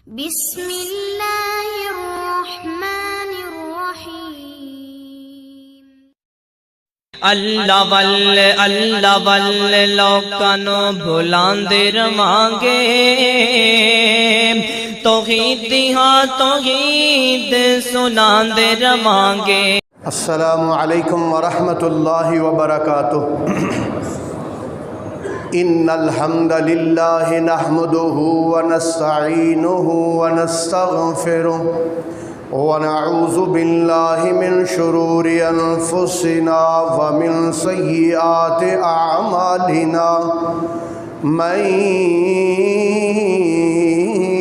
بسم اللہ الرحمن الرحیم۔ اللہ والے لوکاں نو بھلاندے رہانگے، توحید دی ہاں توحید سناندے رہانگے۔ السلام علیکم ورحمۃ اللہ وبرکاتہ۔ ان الحمد للہ نحمده ونستعینه ونستغفره ونعوذ باللہ من شرور انفسنا ومن سیئات اعمالنا، من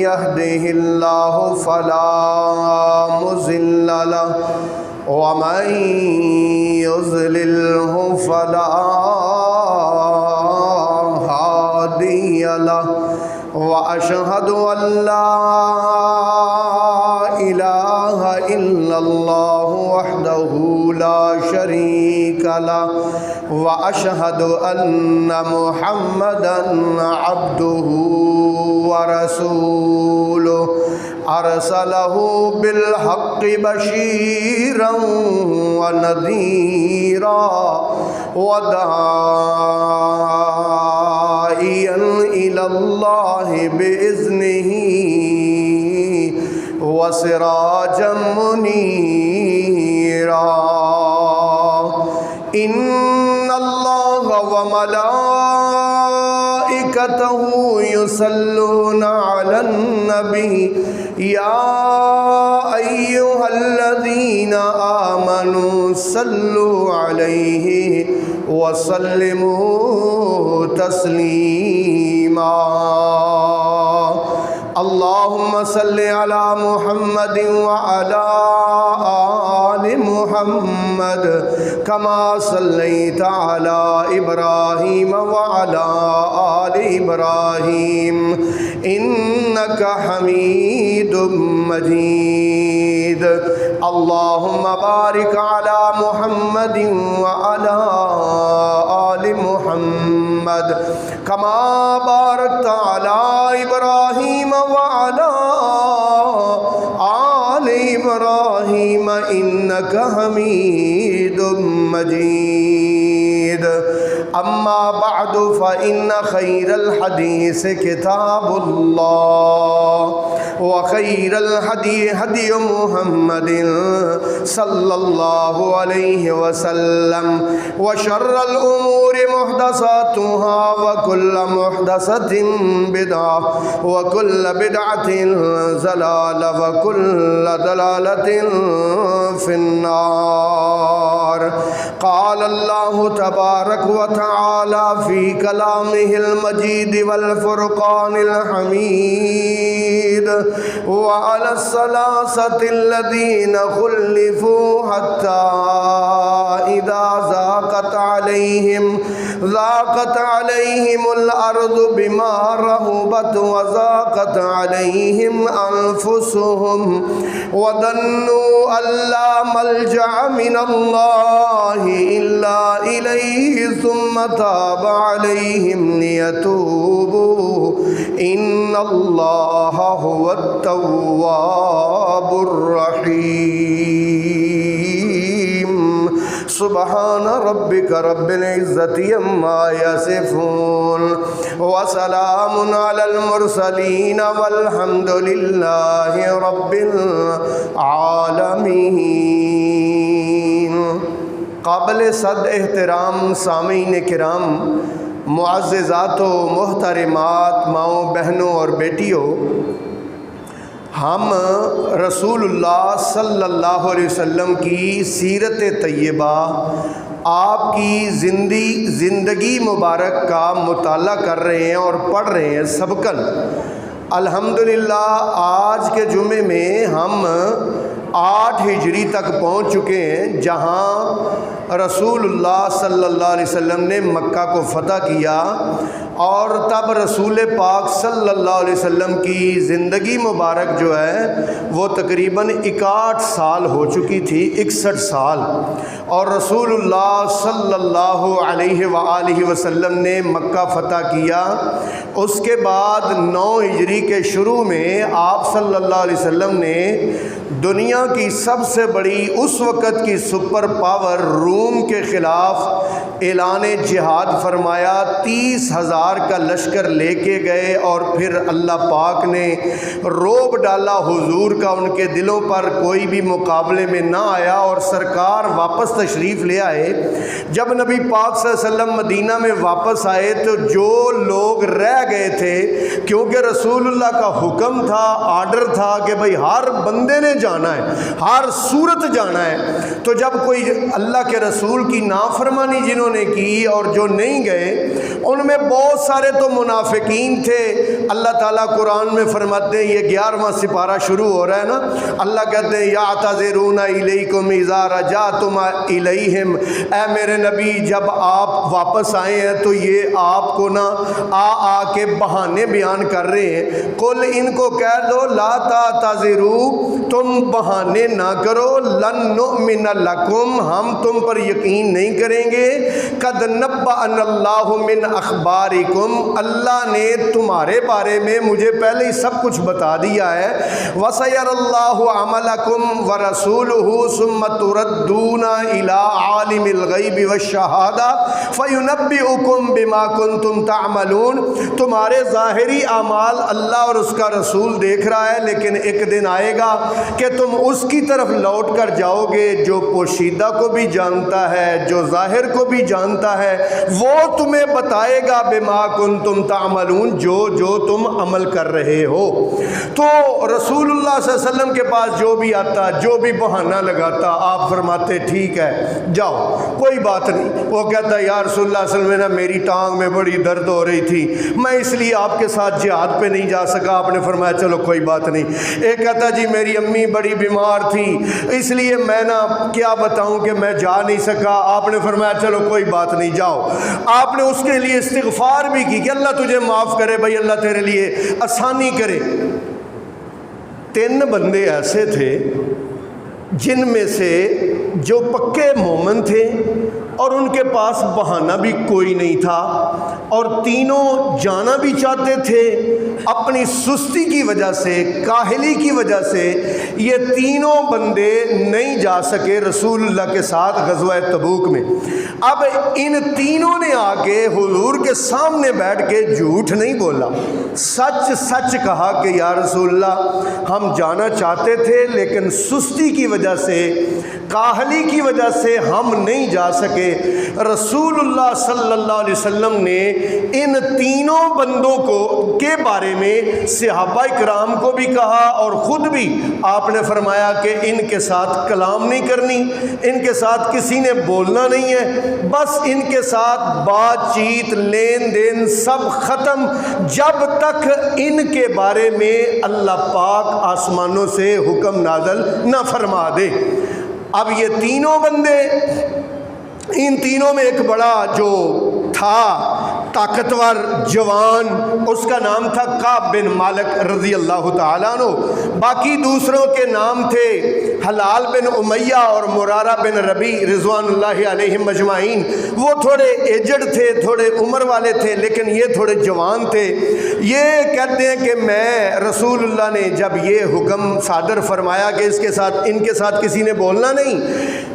يهده اللہ فلا مضل له ومن يضلله فلا هادي له، وأشهد أن لا إله إلا الله وحده لا شريك له، وأشهد أن محمدا عبده ورسوله، أرسله بالحق بشيرا ونذيرا وداعيا إلى الله بإذنه وسراجا منيرا۔ إن الله وملائكته يصلون على النبي، يا أيها الذين آمنوا صلوا عليه وسلموا تسليما۔ اللهم صل على محمد وعلى آل محمد كما صليت على إبراهيم وعلى آل إبراهيم إنك حميد مجيد۔ اللهم بارك على محمد وعلى آل محمد كما باركت على إبراهيم وعلى آل إبراهيم إنك حميد مجيد۔ أما بعد فإن خير الحديث كتاب الله، وخير الهدي هدي محمد صلى الله عليه وسلم، وشر الأمور محدثاتها، وكل محدثة بدعة، وكل بدعة ضلالة، وكل ضلالة في النار۔ قال الله تبارك وتعالى في كلامه المجيد والفرقان الحميد: وعلى الثلاثة الذين خلفوا حتى إذا ضاقت عليهم الأرض بما رحبت وضاقت عليهم أنفسهم وظنوا أن لا ملجأ من الله إلا إليه ثم تاب عليهم ليتوبوا إن الله هو التواب الرحيم۔ سبحان ربك رب العزة عما يصفون، وسلام على المرسلين، والحمد لله رب العالمين۔ قابل صد احترام سامعین کرام، معززات و محترمات، ماؤں بہنوں اور بیٹیوں، ہم رسول اللہ صلی اللہ علیہ وسلم کی سیرت طیبہ، آپ کی زندگی مبارک کا مطالعہ کر رہے ہیں اور پڑھ رہے ہیں سبقاً۔ الحمدللہ آج کے جمعے میں ہم 8 ہجری تک پہنچ چکے ہیں، جہاں رسول اللہ صلی اللہ علیہ وسلم نے مکہ کو فتح کیا، اور تب رسول پاک صلی اللہ علیہ وسلم کی زندگی مبارک جو ہے وہ تقریباً 61 سال ہو چکی تھی، 61 سال، اور رسول اللہ صلی اللہ علیہ وآلہ وسلم نے مکہ فتح کیا۔ اس کے بعد 9 ہجری کے شروع میں آپ صلی اللہ علیہ وسلم نے دنیا کی سب سے بڑی اس وقت کی سپر پاور روم کے خلاف اعلان جہاد فرمایا، 30,000 کا لشکر لے کے گئے، اور پھر اللہ پاک نے روب ڈالا حضور کا، ان کے دلوں پر کوئی بھی مقابلے میں نہ آیا، اور سرکار واپس تشریف لے آئے۔ جب نبی پاک صلی اللہ علیہ وسلم مدینہ میں واپس آئے تو جو لوگ رہ گئے تھے، کیونکہ رسول اللہ کا حکم تھا، آرڈر تھا کہ بھئی ہر بندے نے جانا ہے، ہر صورت جانا ہے، تو جب کوئی اللہ کے رسول کی نافرمانی جنہوں نے کی اور جو نہیں گئے، ان میں بہت سارے تو منافقین تھے۔ اللہ تعالیٰ قرآن میں فرماتے ہیں، یہ 11واں سپارہ شروع ہو رہا ہے نا، اللہ کہتے ہیں یعتذرون الیکم اذا رجعتم الیہم، اے میرے نبی جب آپ واپس آئے ہیں تو یہ آپ کو نا آ کے بہانے بیان کر رہے ہیں۔ قل ان کو کہہ دو لا تعتذروا، تم بہانے نہ کرو، لن نؤمن لکم، ہم تم پر یقین نہیں کریں گے، قد نبأنا اللہ من اخبارکم، اللہ نے تمہارے بارے میں مجھے پہلے ہی سب کچھ بتا دیا ہے، وسیر اللہ عملکم ورسولہ ثم تردون الی عالم الغیب والشہادہ فینبئکم بما کنتم تعملون، تمہارے ظاہری اعمال اللہ اور اس کا رسول دیکھ رہا ہے، لیکن ایک دن آئے گا کہ تم اس کی طرف لوٹ کر جاؤ گے جو پوشیدہ کو بھی جانتا ہے، جو ظاہر کو بھی جانتا ہے، وہ تمہیں بتائے گا بما کنتم تعملون، جو تم عمل کر رہے ہو۔ تو رسول اللہ صلی اللہ علیہ وسلم کے پاس جو بھی آتا، جو بھی بہانہ لگاتا، آپ فرماتے ٹھیک ہے جاؤ کوئی بات نہیں۔ وہ کہتا یا رسول اللہ صلی اللہ علیہ وسلم میری ٹانگ میں بڑی درد ہو رہی تھی، میں اس لیے آپ کے ساتھ جہاد پہ نہیں جا سکا، آپ نے فرمایا چلو کوئی بات نہیں۔ ایک کہتا جی میری امی بڑی بیمار تھی اس لیے میں نا کیا بتاؤں کہ میں جا نہیں سکا، آپ نے فرمایا چلو کوئی بات نہیں جاؤ۔ آپ نے اس کے لیے استغفار بھی کی کہ اللہ تجھے معاف کرے، بھائی اللہ تیرے لیے آسانی کرے۔ 3 بندے ایسے تھے جن میں سے جو پکے مومن تھے اور ان کے پاس بہانہ بھی کوئی نہیں تھا، اور تینوں جانا بھی چاہتے تھے، اپنی سستی کی وجہ سے، کاہلی کی وجہ سے یہ تینوں بندے نہیں جا سکے رسول اللہ کے ساتھ غزوہ تبوک میں۔ اب ان تینوں نے آ کے حضور کے سامنے بیٹھ کے جھوٹ نہیں بولا، سچ سچ کہا کہ یا رسول اللہ ہم جانا چاہتے تھے لیکن سستی کی وجہ سے، کاہلی کی وجہ سے ہم نہیں جا سکے۔ رسول اللہ صلی اللہ علیہ وسلم نے ان تینوں بندوں کے بارے میں صحابہ کرام کو بھی کہا، اور خود بھی آپ نے فرمایا کہ ان کے ساتھ کلام نہیں کرنی، ان کے ساتھ کسی نے بولنا نہیں ہے، بس ان کے ساتھ بات چیت لین دین سب ختم، جب تک ان کے بارے میں اللہ پاک آسمانوں سے حکم نازل نہ فرما دے۔ اب یہ تینوں بندے، ان تینوں میں ایک بڑا جو تھا طاقتور جوان، اس کا نام تھا کعب بن مالک رضی اللہ تعالیٰ عنہ، باقی دوسروں کے نام تھے حلال بن امیہ اور مرارہ بن ربیع رضوان اللہ علیہم اجمعین۔ وہ تھوڑے ایجڈ تھے، تھوڑے عمر والے تھے، لیکن یہ تھوڑے جوان تھے۔ یہ کہتے ہیں کہ میں رسول اللہ نے جب یہ حکم صادر فرمایا کہ ان کے ساتھ کسی نے بولنا نہیں،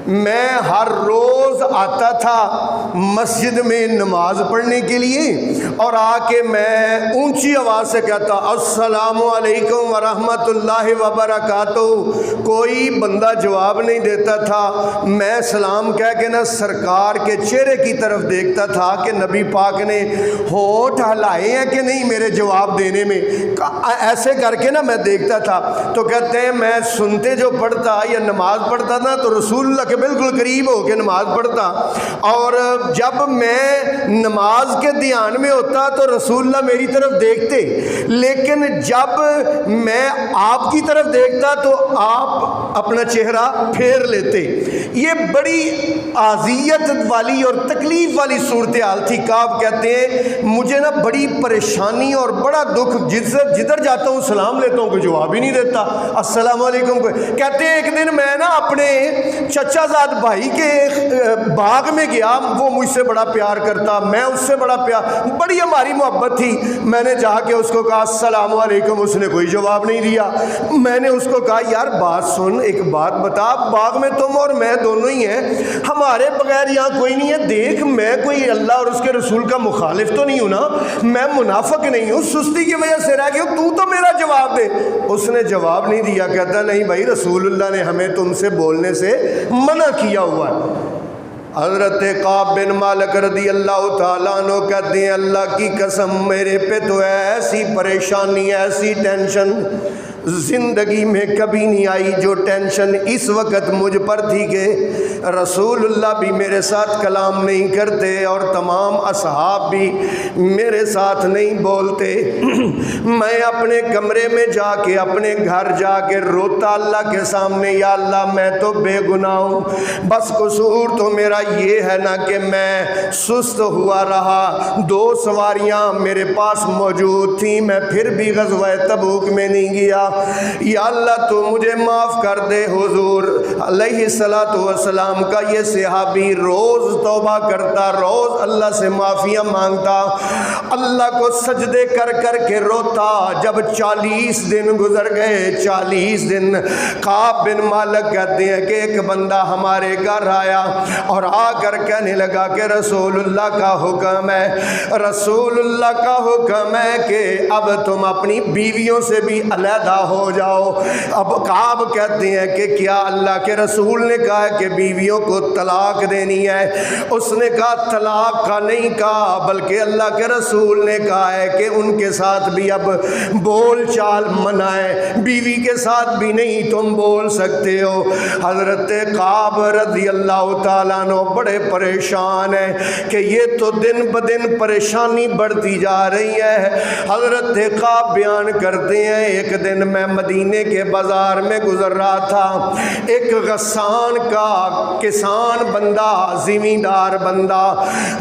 میں ہر روز آتا تھا مسجد میں نماز پڑھنے کے لیے، اور آ کے میں اونچی آواز سے کہتا السلام علیکم ورحمۃ اللہ وبرکاتہ، کوئی بندہ جواب نہیں دیتا تھا۔ میں سلام کہہ کے نا سرکار کے چہرے کی طرف دیکھتا تھا کہ نبی پاک نے ہونٹ ہلائے ہیں کہ نہیں میرے جواب دینے میں، ایسے کر کے نا میں دیکھتا تھا۔ تو کہتے ہیں میں سنتے جو پڑھتا یا نماز پڑھتا نا تو رسول اللہ کے بالکل قریب ہو کے نماز پڑھتا، اور جب میں نماز کے دھیان میں ہوتا تو رسول اللہ میری طرف دیکھتے، لیکن جب میں آپ کی طرف دیکھتا تو آپ اپنا چہرہ پھیر لیتے۔ یہ بڑی اذیت والی اور تکلیف والی صورتحال تھی۔ کعب کہتے ہیں مجھے نا بڑی پریشانی اور بڑا دکھ، جدھر جاتا ہوں سلام لیتا ہوں کوئی جواب ہی نہیں دیتا، السلام علیکم کوئی۔ کہتے ہیں ایک دن میں نا اپنے چچا زاد بھائی کے باغ میں گیا، وہ مجھ سے بڑا پیار کرتا، میں اس سے بڑا پیار، بڑی ہماری محبت تھی۔ میں نے جا کے اس کو کہا السلام علیکم، اس نے کوئی جواب نہیں دیا۔ میں نے اس کو کہا یار بات سن، ایک بات بتا، باغ میں تم اور میں دونوں ہی ہیں، ہمارے بغیر یہاں کوئی نہیں ہے، دیکھ میں کوئی اللہ اور اس کے رسول کا مخالف تو نہیں ہوں نا، میں منافق نہیں ہوں، سستی کی وجہ سے رہ گیا ہوں، تو میرا جواب دے۔ اس نے جواب نہیں دیا، کہتا نہیں بھائی رسول اللہ نے ہمیں تم سے بولنے سے منع کیا ہوا ہے۔ حضرت کعب بن مالک رضی اللہ تعالیٰ عنہ کہتے ہیں اللہ کی قسم میرے پہ تو ایسی پریشانی، ایسی ٹینشن زندگی میں کبھی نہیں آئی جو ٹینشن اس وقت مجھ پر تھی کہ رسول اللہ بھی میرے ساتھ کلام نہیں کرتے اور تمام اصحاب بھی میرے ساتھ نہیں بولتے۔ میں اپنے کمرے میں جا کے، اپنے گھر جا کے روتا اللہ کے سامنے، یا اللہ میں تو بے گناہ ہوں، بس قصور تو میرا یہ ہے نا کہ میں سست ہوا رہا، 2 سواریاں میرے پاس موجود تھیں، میں پھر بھی غزوہ تبوک میں نہیں گیا، یا اللہ تو مجھے معاف کر دے۔ حضور علیہ السلام کا یہ صحابی روز توبہ کرتا، روز اللہ سے معافیاں مانگتا، اللہ کو سجدے کر کر کے روتا۔ جب 40 دن گزر گئے، 40 دن، کعب بن مالک کہتے ہیں کہ ایک بندہ ہمارے گھر آیا اور آ کر کہنے لگا کہ رسول اللہ کا حکم ہے، رسول اللہ کا حکم ہے کہ اب تم اپنی بیویوں سے بھی علیحدہ ہو جاؤ۔ اب کعب کہتے ہیں کہ کیا اللہ کے رسول نے کہا ہے کہ بیویوں کو طلاق دینی ہے؟ اس نے کہا طلاق کا نہیں کہا، بلکہ اللہ کے رسول نے کہا ہے کہ ان کے ساتھ بھی اب بول چال منع ہے، بیوی کے ساتھ بھی نہیں تم بول سکتے ہو۔ حضرت کعب رضی اللہ تعالیٰ عنہ بڑے پریشان ہیں کہ یہ تو دن بدن پریشانی بڑھتی جا رہی ہے۔ حضرت کعب بیان کرتے ہیں ایک دن میں مدینے کے بازار میں گزر رہا تھا، ایک غسان کا کسان بندہ، زمیندار بندہ،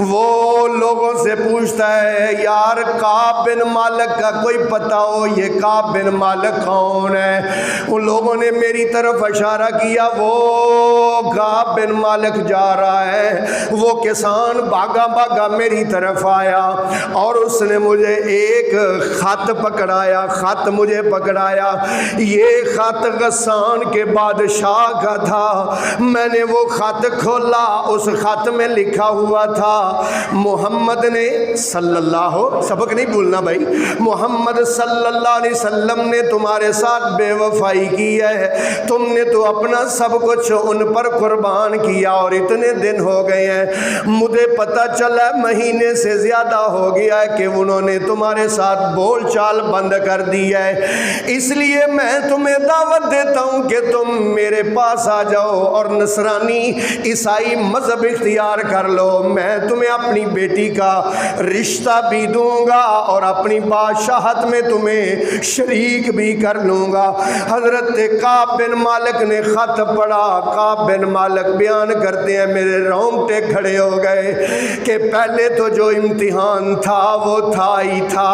وہ لوگوں سے پوچھتا ہے یار کعب بن مالک کا کوئی پتہ ہو، یہ کعب بن مالک کون ہے؟ ان لوگوں نے میری طرف اشارہ کیا، وہ کعب بن مالک جا رہا ہے۔ وہ کسان بھاگا بھاگا میری طرف آیا اور اس نے مجھے ایک خط پکڑایا، خط مجھے پکڑایا، یہ خط غسان کے بادشاہ کا تھا۔ میں نے وہ خط کھولا، اس خط میں لکھا ہوا تھا محمد نے صلی اللہ، سبق نہیں بھولنا بھائی، محمد صلی اللہ علیہ وسلم نے تمہارے ساتھ بے وفائی کی ہے، تم نے تو اپنا سب کچھ ان پر قربان کیا اور اتنے دن ہو گئے ہیں، مجھے پتہ چلا مہینے سے زیادہ ہو گیا ہے کہ انہوں نے تمہارے ساتھ بول چال بند کر دی ہے، اس لیے میں تمہیں دعوت دیتا ہوں کہ تم میرے پاس آ جاؤ اور نصرانی عیسائی مذہب اختیار کر لو، میں تمہیں اپنی بیٹی کا رشتہ بھی دوں گا اور اپنی بادشاہت میں تمہیں شریک بھی کر لوں گا۔ حضرت کعب بن مالک نے خط پڑھا، کعب بن مالک بیان کرتے ہیں میرے رونگٹے کھڑے ہو گئے کہ پہلے تو جو امتحان تھا وہ تھا ہی تھا،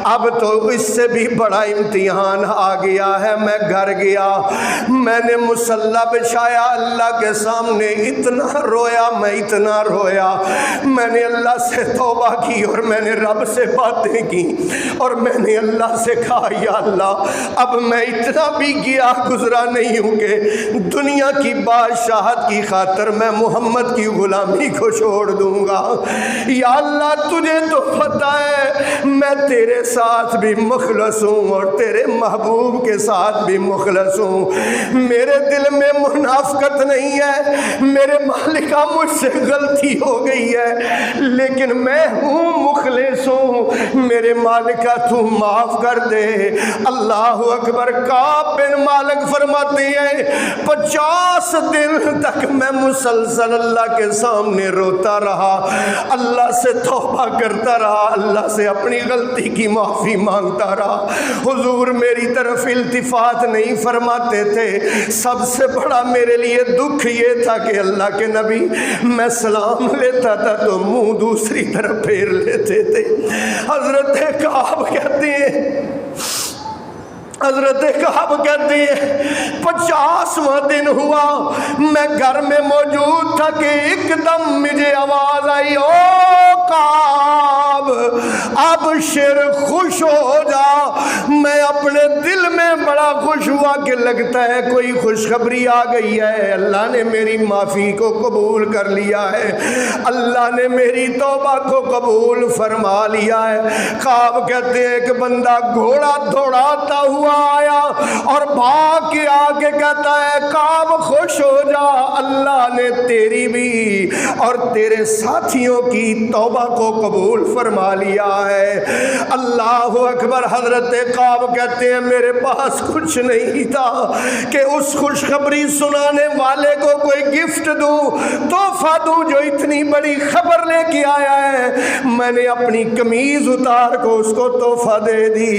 اب تو اس سے بھی بڑا امتحان آ گیا ہے۔ میں گھر گیا، میں نے مصلی بچھایا، اللہ کے سامنے اتنا رویا، میں اتنا رویا، میں نے اللہ سے توبہ کی اور میں نے رب سے باتیں کی اور میں نے اللہ سے کہا یا اللہ اب میں اتنا بھی گیا گزرا نہیں ہوں کہ دنیا کی بادشاہت کی خاطر میں محمد کی غلامی کو چھوڑ دوں گا، یا اللہ تجھے تو پتہ ہے میں تیرے ساتھ بھی مخلص ہوں اور تیرے محبوب کے ساتھ بھی مخلص ہوں، میرے دل میں منافقت نہیں ہے، میرے مالکہ مجھ سے غلطی ہو گئی ہے لیکن میں ہوں مخلص ہوں، میرے مالکہ تو معاف کر دے۔ اللہ اکبر۔ کعب بن مالک فرماتے ہیں 50 دن دن تک میں مسلسل اللہ کے سامنے روتا رہا، اللہ سے توبہ کرتا رہا، اللہ سے اپنی غلطی کی معافی مانگتا رہا۔ حضور میری طرف التفات نہیں فرماتے تھے۔ سب سے بڑا میرے لیے دکھ یہ تھا کہ اللہ کے نبی میں سلام لیتا تھا تو منہ دوسری طرف پھیر لیتے تھے۔ حضرت کعب کہتے ہیں، حضرت کعب کہتے ہیں 50واں دن ہوا، میں گھر میں موجود تھا کہ ایک دم مجھے آواز آئی، او کعب ابشر، خوش ہو جا۔ میں اپنے دل میں بڑا خوش ہوا کہ لگتا ہے کوئی خوشخبری آ گئی ہے، اللہ نے میری معافی کو قبول کر لیا ہے، اللہ نے میری توبہ کو قبول فرما لیا ہے۔ کعب کہتے ہیں کہ بندہ گھوڑا دوڑاتا ہوا آیا اور بھاگ کے آگے کہتا ہے کعب خوش ہو جا، اللہ نے تیری بھی اور تیرے ساتھیوں کی توبہ کو قبول فرما لیا ہے۔ اللہ اکبر۔ حضرت کعب کہتے ہیں میرے پاس کچھ نہیں تھا کہ اس خوشخبری سنانے والے کو کوئی گفٹ دوں، تحفہ دوں جو اتنی بڑی خبر لے کے آیا ہے۔ میں نے اپنی قمیض اتار کو اس کو تحفہ دے دی،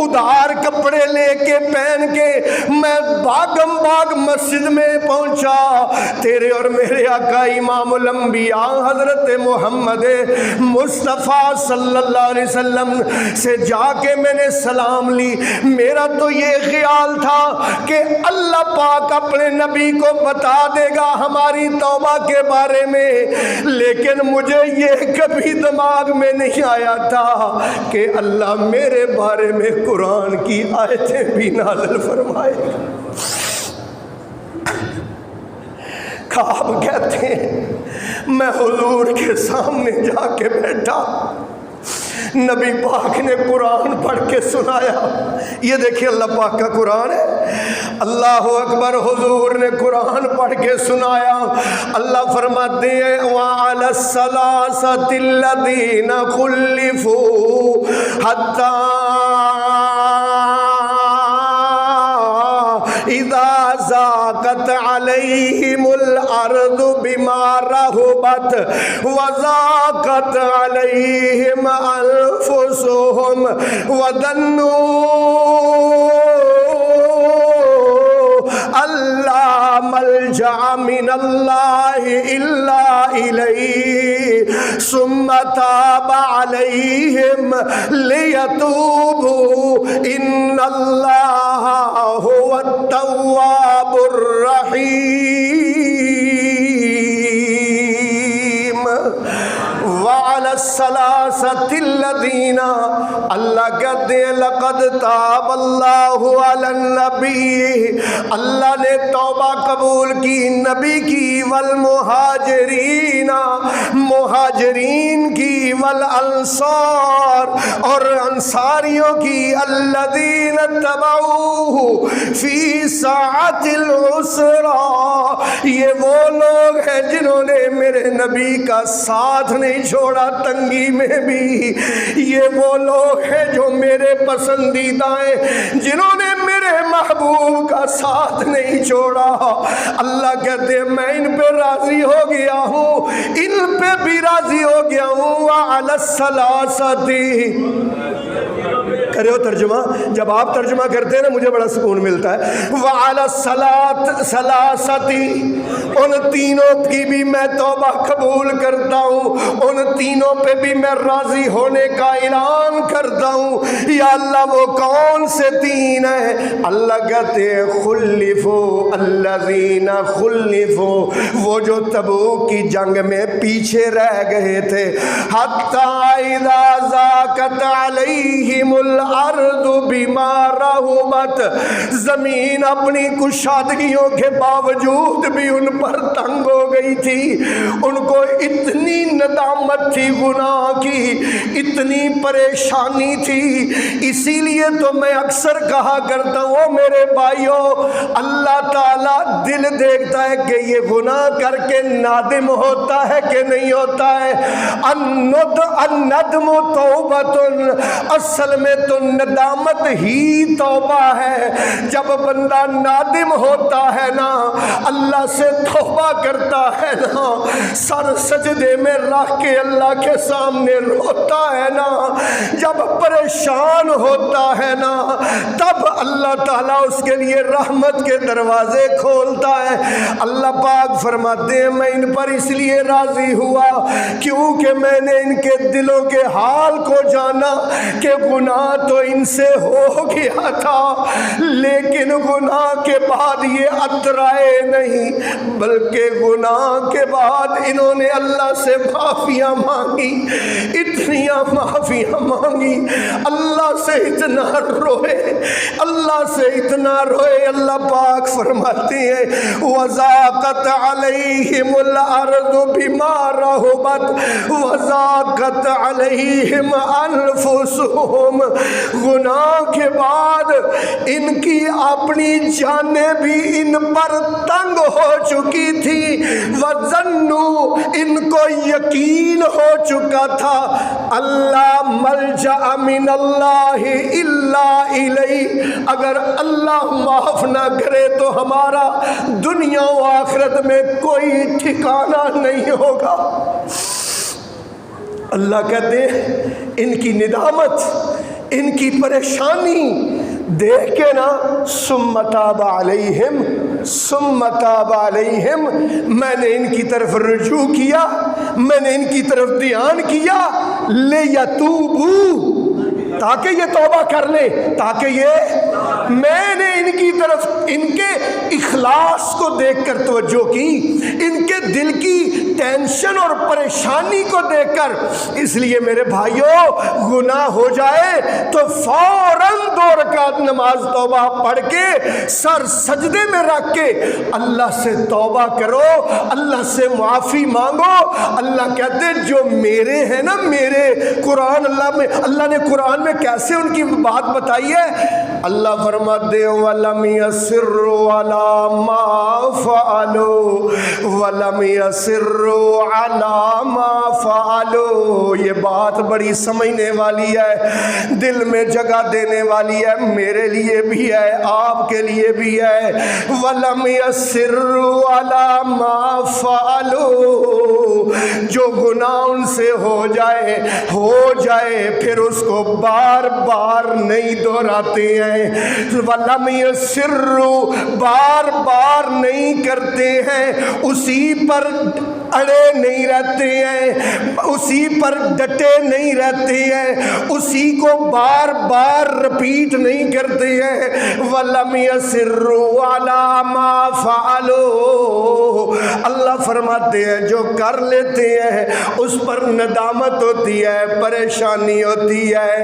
ادھار کپڑے لے کے پہن کے میں بھاگم بھاگ مسجد میں پہنچا۔ تیرے اور میرے آقا امام الانبیاء حضرت محمد مصطفیٰ صلی اللہ علیہ وسلم سے جا کے میں نے سلام لی۔ میرا تو یہ خیال تھا کہ اللہ پاک اپنے نبی کو بتا دے گا ہماری توبہ کے بارے میں، لیکن مجھے یہ کبھی دماغ میں نہیں آیا تھا کہ اللہ میرے بارے میں قرآن کی آیتیں بھی نازل فرمائے گا۔ کعب کہتے ہیں میں حضور کے سامنے جا کے بیٹھا، نبی پاک نے قرآن پڑھ کے سنایا۔ یہ دیکھیں اللہ پاک کا قرآن ہے، اللہ اکبر۔ حضور نے قرآن پڑھ کے سنایا۔ اللہ فرماتے ہیں وَعَلَى الثَّلَاثَةِ الَّذِينَ خُلِّفُوا حَتَّى اذا ضاقت عليهم الارض بما رحبت وضاقت عليهم انفسهم وظنوا اللہ ملجأ من اللہ الا الیہ ثم تاب علیہم لیتوبوا ان اللہ هو التواب الرحیم۔ وعلى الثلاثة الذين اللہ کہتے ہیں لقد تاب اللہ علی النبی، اللہ نے توبہ قبول کی نبی کی، والمہاجرین، مہاجرین کی، والانصار، اور انصاریوں کی، الذین تبعوہ فی ساعۃ العسرہ، یہ وہ لوگ ہیں جنہوں نے میرے نبی کا ساتھ نہیں چھوڑا تنگی میں بھی، یہ وہ لوگ ہیں جو میرے پسندیدہ ہیں جنہوں نے میرے محبوب کا ساتھ نہیں چھوڑا۔ اللہ کہتے ہیں میں ان پہ راضی ہو گیا ہوں، ان پہ بھی راضی ہو گیا ہوں۔ وعلی الثلاثۃ، کرے ہو ترجمہ؟ جب آپ ترجمہ کرتے ہیں نا مجھے بڑا سکون ملتا ہے۔ وعلی الثلاثۃ، ان تینوں کی بھی میں توبہ قبول کرتا ہوں، ان تینوں پہ بھی میں راضی ہونے کا اعلان کرتا ہوں۔ یا اللہ وہ کون سے تین ہیں؟ اللہ کہتے ہیں خلفوا الذین خلفوا، وہ جو تبوک کی جنگ میں پیچھے رہ گئے تھے، حتی اذا ضاقت علیہم الارض بما رحبت، زمین اپنی کشادگیوں کے باوجود بھی ان پر تنگ ہو گئی تھی، ان کو اتنی ندامت تھی گناہ کی، اتنی پریشانی تھی۔ اسی لیے تو میں اکثر کہا کرتا ہوں میرے بھائیوں، اللہ تعالیٰ دل دیکھتا ہے کہ یہ گناہ کر کے نادم ہوتا ہے کہ نہیں ہوتا ہے۔ الندم توبۃ، اصل میں تو ندامت ہی توبہ ہے۔ جب بندہ نادم ہوتا ہے نا، اللہ سے توبہ کرتا ہے نا، سر سجدے میں رکھ کے اللہ کے سامنے روتا ہے نا، جب پریشان ہوتا ہے نا، تب اللہ تعالیٰ اس کے لیے رحمت کے دروازے کھولتا ہے۔ اللہ پاک فرماتے ہیں میں ان پر اس لیے راضی ہوا کیونکہ میں نے ان کے دلوں کے حال کو جانا کہ گناہ تو ان سے ہو گیا تھا، لیکن گناہ کے بعد یہ اترائے نہیں، بلکہ گناہ کے بعد انہوں نے اللہ سے معافیاں مانگی، اتنیاں معافیاں مانگی، اللہ سے اتنا روئے، اللہ سے اتنا روئے۔ اللہ پاک فرماتے ہیں وَضَاقَتْ عَلَيْهِمُ الْأَرْضُ بِمَا رَحُبَتْ وَضَاقَتْ عَلَيْهِمْ أَنفُسُهُمْ، گناہ کے بعد ان کی اپنی جانیں بھی ان پر تنگ ہو چکی تھی، وَظَنُّوا، ان کو یقین ہو چکا تھا اللہ ملجأ من اللہ الا الیہ، اگر اللہ معاف نہ کرے تو ہمارا دنیا و آخرت میں کوئی ٹھکانہ نہیں ہوگا۔ اللہ کہتے ہیں ان کی ندامت، ان کی پریشانی دیکھ کے نا ثم تاب علیہم، ثم تاب علیہم، میں نے ان کی طرف رجوع کیا، میں نے ان کی طرف دھیان کیا، لیتوبوا، تاکہ یہ توبہ کر لیں، تاکہ یہ، میں نے ان کی طرف ان کے اخلاص کو دیکھ کر توجہ کی، ان کے دل کی ٹینشن اور پریشانی کو دیکھ کر، اس لیے میرے بھائیوں گناہ ہو جائے تو فوراً 2 رکعت نماز توبہ پڑھ کے سر سجدے میں رکھ کے اللہ سے توبہ کرو، اللہ سے معافی مانگو۔ اللہ کہتے جو میرے ہیں نا، میرے قرآن، اللہ نے قرآن میں کیسے ان کی بات بتائی ہے، اللہ فرماتے وَلَمْ يَصِرُّوا عَلَى مَا فَعَلُوا وَلَمْ يَصِرُّوا عَلَى مَا فَعَلُوا، یہ بات بڑی سمجھنے والی ہے، دل میں جگہ دینے والی ہے، میرے لیے بھی ہے، آپ کے لیے بھی ہے۔ وَلَمْ يَصِرُّوا عَلَى مَا فَعَلُوا، جو گناہ ان سے ہو جائے پھر اس کو بار بار نہیں دہراتے ہیں، وَلَمْ يَصِرُّوا، بار بار نہیں کرتے ہیں، اسی پر اڑے نہیں رہتے ہیں، اسی پر ڈٹے نہیں رہتے ہیں، اسی کو بار بار رپیٹ نہیں کرتے ہیں۔ وَلَمْ يَصِرُّوا عَلَى مَا فَعَلُوا، اللہ فرماتے ہیں جو کر لیتے ہیں اس پر ندامت ہوتی ہے، پریشانی ہوتی ہے۔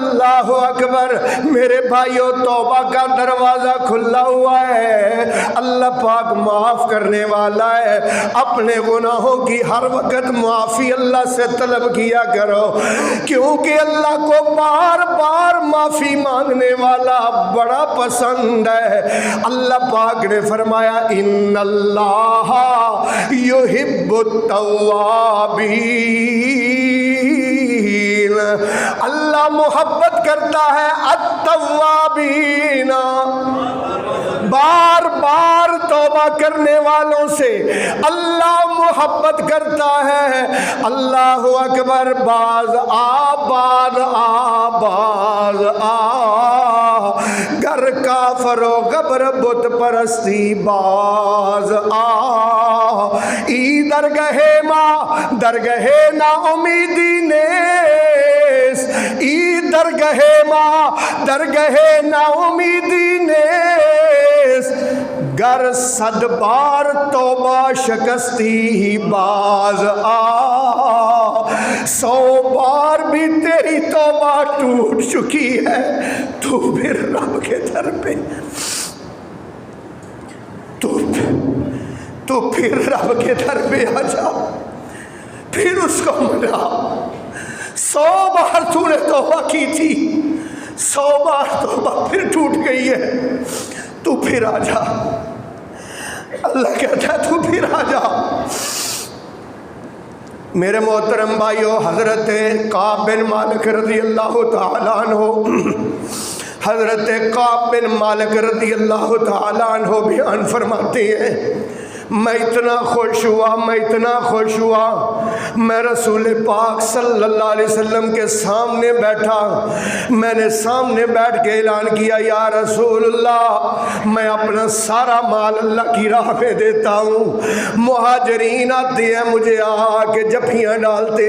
اللہ اکبر، میرے بھائیو توبہ کا دروازہ کھلا ہوا ہے، اللہ پاک معاف کرنے والا ہے، اپنے گناہوں کی ہر وقت معافی اللہ سے طلب کیا کرو، کیونکہ اللہ کو بار بار معافی مانگنے والا بڑا پسند ہے۔ اللہ پاک نے فرمایا ان اللہ یحب التوابین، اللہ محبت کرتا ہے التوابین، بار بار توبہ کرنے والوں سے اللہ محبت کرتا ہے۔ اللہ اکبر، باز گر کافر و غبر بت پرستی باز ای درگہے ماں درگہے نا امیدی نیس، ای درگہے ماں درگہے نا امیدی نیس، گر 100 بار توبہ شکستی ہی باز 100 بار بھی تیری توبہ ٹوٹ چکی ہے، تو پھر رب کے در پہ تو پھر رب کے در پہ آ جا، پھر اس کو منا۔ 100 بار تو نے توبہ کی تھی، 100 بار توبہ پھر ٹوٹ گئی ہے، تو پھر آ جا۔ اللہ کہتا ہے تو پھر آ جا۔ میرے محترم بھائیو، حضرت کعب بن مالک رضی اللہ تعالیٰ عنہ، حضرت کعب بن مالک رضی اللہ تعالیٰ عنہ بیان فرماتے ہیں، میں اتنا خوش ہوا، میں اتنا خوش ہوا، میں رسول پاک صلی اللہ علیہ وسلم کے سامنے بیٹھا، میں نے سامنے بیٹھ کے اعلان کیا یا رسول اللہ میں اپنا سارا مال اللہ کی راہ میں دیتا ہوں۔ مہاجرین آتے ہیں، مجھے آ کے جھپیاں ڈالتے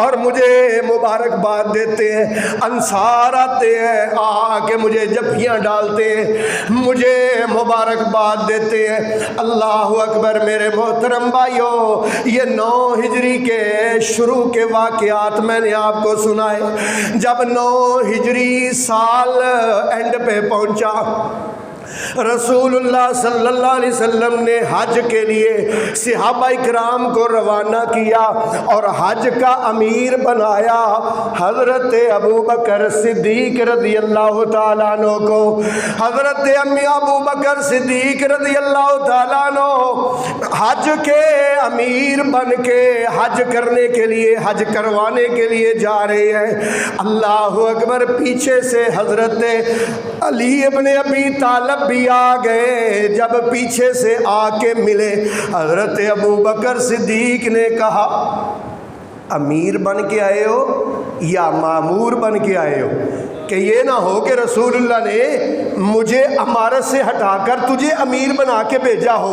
اور مجھے مبارکباد دیتے ہیں، انصار آتے ہیں آ کے مجھے جھپیاں ڈالتے ہیں، مجھے مبارکباد دیتے ہیں۔ اللہ اکبر میرے محترم بھائیو، یہ 9 ہجری کے شروع کے واقعات میں نے آپ کو سنائے۔ جب 9 ہجری سال اینڈ پہ پہنچا، رسول اللہ صلی اللہ علیہ وسلم نے حج کے لیے صحابہ کرام کو روانہ کیا اور حج کا امیر بنایا حضرت ابو بکر صدیق رضی اللہ تعالیٰ عنہ کو۔ حضرت امی ابو بکر صدیق رضی اللہ تعالیٰ عنہ حج کے امیر بن کے حج کرنے کے لیے، حج کروانے کے لیے جا رہے ہیں۔ اللہ اکبر، پیچھے سے حضرت علی ابن ابی طالب بھی آ گئے۔ جب پیچھے سے آ کے ملے، حضرت ابو بکر صدیق نے کہا امیر بن کے آئے ہو یا مامور بن کے آئے ہو؟ کہ یہ نہ ہو کہ رسول اللہ نے مجھے امارت سے ہٹا کر تجھے امیر بنا کے بھیجا ہو۔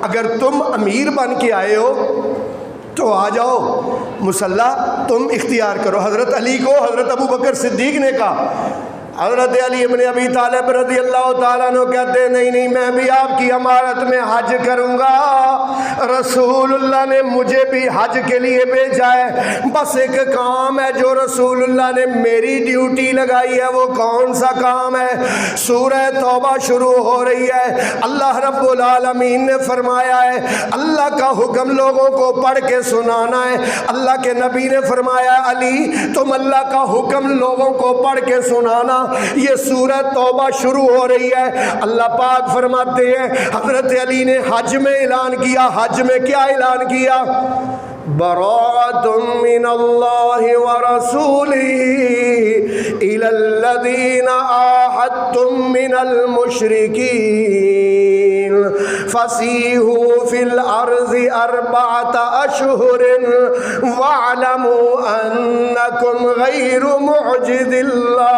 اگر تم امیر بن کے آئے ہو تو آ جاؤ، مصلح تم اختیار کرو۔ حضرت علی کو حضرت ابو بکر صدیق نے کہا۔ حضرت علی ابن ابی طالب رضی اللہ تعالیٰ عنہ کہتے ہیں نہیں نہیں، میں بھی آپ کی امارت میں حج کروں گا، رسول اللہ نے مجھے بھی حج کے لیے بھیجا ہے، بس ایک کام ہے جو رسول اللہ نے میری ڈیوٹی لگائی ہے۔ وہ کون سا کام ہے؟ سورہ توبہ شروع ہو رہی ہے، اللہ رب العالمین نے فرمایا ہے اللہ کا حکم لوگوں کو پڑھ کے سنانا ہے۔ اللہ کے نبی نے فرمایا علی تم اللہ کا حکم لوگوں کو پڑھ کے سنانا۔ یہ سورہ توبہ شروع ہو رہی ہے، اللہ پاک فرماتے ہیں حضرت علی نے حج میں اعلان کیا۔ حج میں کیا اعلان کیا؟ براءۃ من اللہ ورسولہ الی الذین عاہدتم من المشرکین فسیحوا فی الارض 4 اشہر واعلموا انکم غیر معجز اللہ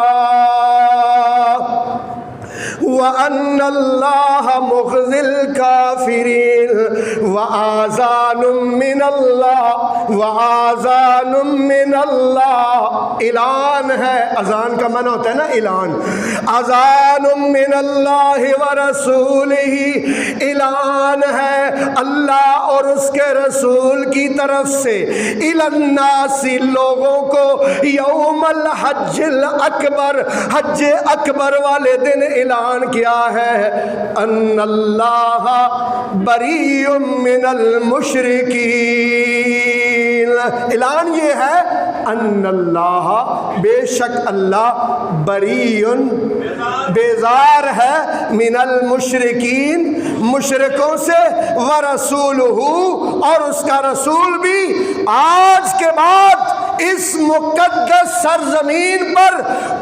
وَأَنَّ اللَّهَ مُخْزِي الْكَافِرِينَ وَآذَانٌ مِّنَ اللَّهِ وَآذَانٌ مِّنَ اللَّهِ۔ اعلان ہے، اذان کا معنی ہوتا ہے نا اعلان۔ اذان من اللہ ورسولہ، اعلان ہے اللہ اور اس کے رسول کی طرف سے، الی الناس لوگوں کو، یوم الحج الاکبر، حج اکبر والے دن اعلان کیا ہے ان اللہ بری من المشرکین۔ اعلان یہ ہے ان اللہ، بے شک اللہ، بری بیزار ہے، من المشرکین، مشرکوں سے، ورسولہ اور اس کا رسول بھی۔ آج کے بعد اس مقدس سرزمین پر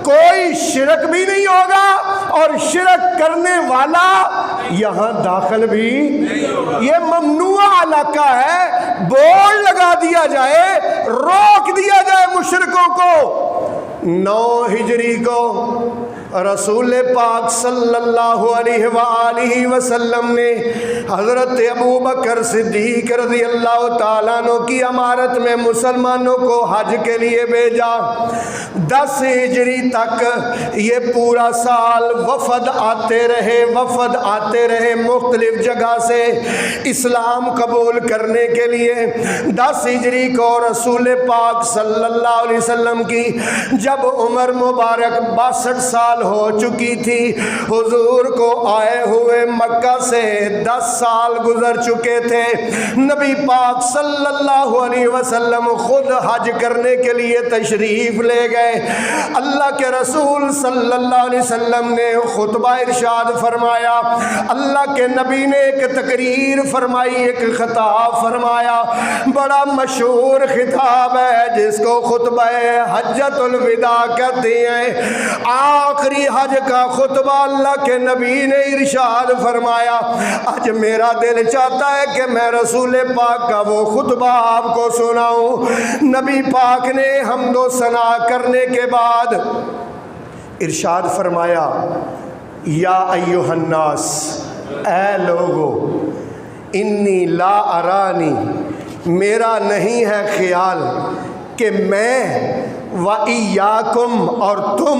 کوئی شرک بھی نہیں ہوگا اور شرک کرنے والا یہاں داخل بھی، یہ ممنوع علاقہ ہے، بورڈ لگا دیا جائے، روک دیا جائے مشرکوں کو۔ 9 ہجری کو رسول پاک صلی اللہ علیہ وآلہ وسلم نے حضرت ابو بکر صدیق رضی اللہ تعالیٰ عنہ کی امارت میں مسلمانوں کو حج کے لیے بھیجا۔ 10 ہجری تک یہ پورا سال وفد آتے رہے، وفد آتے رہے مختلف جگہ سے اسلام قبول کرنے کے لیے۔ 10 ہجری کو رسول پاک صلی اللہ علیہ وسلم کی جب عمر مبارک 62 سال ہو چکی تھی، حضور کو آئے ہوئے مکہ سے 10 سال گزر چکے تھے، نبی پاک صلی اللہ علیہ وسلم خود حج کرنے کے لیے تشریف لے گئے۔ اللہ کے رسول صلی اللہ علیہ وسلم نے خطبہ ارشاد فرمایا، اللہ کے نبی نے ایک تقریر فرمائی، ایک خطاب فرمایا، بڑا مشہور خطاب ہے جس کو خطبہ حجۃ الوداع کہتے ہیں۔ آخری آخری حج کا خطبہ اللہ کے نبی نے ارشاد فرمایا، آج میرا دل چاہتا ہے کہ میں رسول پاک کا وہ خطبہ آپ کو سناؤں۔ نبی پاک نے حمد و ثنا کرنے کے بعد ارشاد فرمایا، یا ایھا الناس، اے لوگو، انی لا ارانی، میرا نہیں ہے خیال کہ میں وَإِيَّاكُمْ اور تم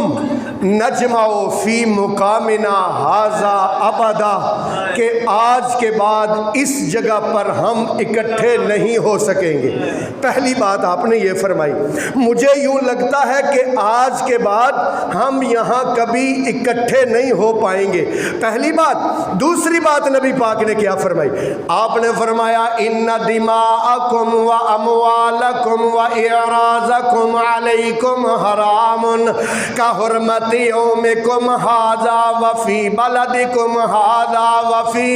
نجمعو فی مقامنا ھذا ابدا، کہ آج کے بعد اس جگہ پر ہم اکٹھے نہیں ہو سکیں گے۔ پہلی بات آپ نے یہ فرمائی، مجھے یوں لگتا ہے کہ آج کے بعد ہم یہاں کبھی اکٹھے نہیں ہو پائیں گے، پہلی بات۔ دوسری بات نبی پاک نے کیا فرمائی؟ آپ نے فرمایا، ان دماءکم و اموالکم و اعراضکم علیکم حرام کحرمت یومکم ھذا وفی بلدکم ھذا وفی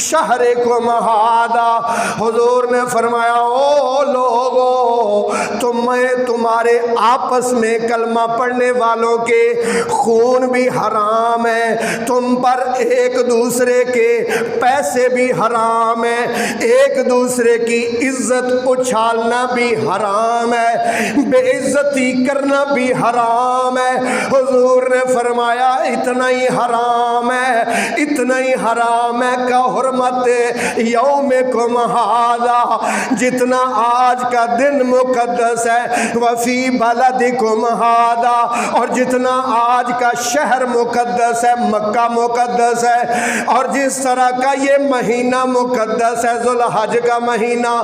شہرکم ھذا۔ حضور نے فرمایا، او لوگو، تمہارے آپس میں کلمہ پڑھنے والوں کے خون بھی حرام ہے، تم پر ایک دوسرے کے پیسے بھی حرام ہے، ایک دوسرے کی عزت اچھالنا بھی حرام ہے، بے عزتی کرنا بھی حرام ہے۔ حضور نے فرمایا، اتنا ہی حرام ہے، اتنا ہی حرام ہے کہ حرمت یومکم ھذا، جتنا آج کا دن مقدس ہے، وفی بلدکم ھذا، اور جتنا آج کا شہر مقدس ہے، مکہ مقدس ہے، اور جس طرح کا یہ مہینہ مقدس ہے، ذو الحج کا مہینہ،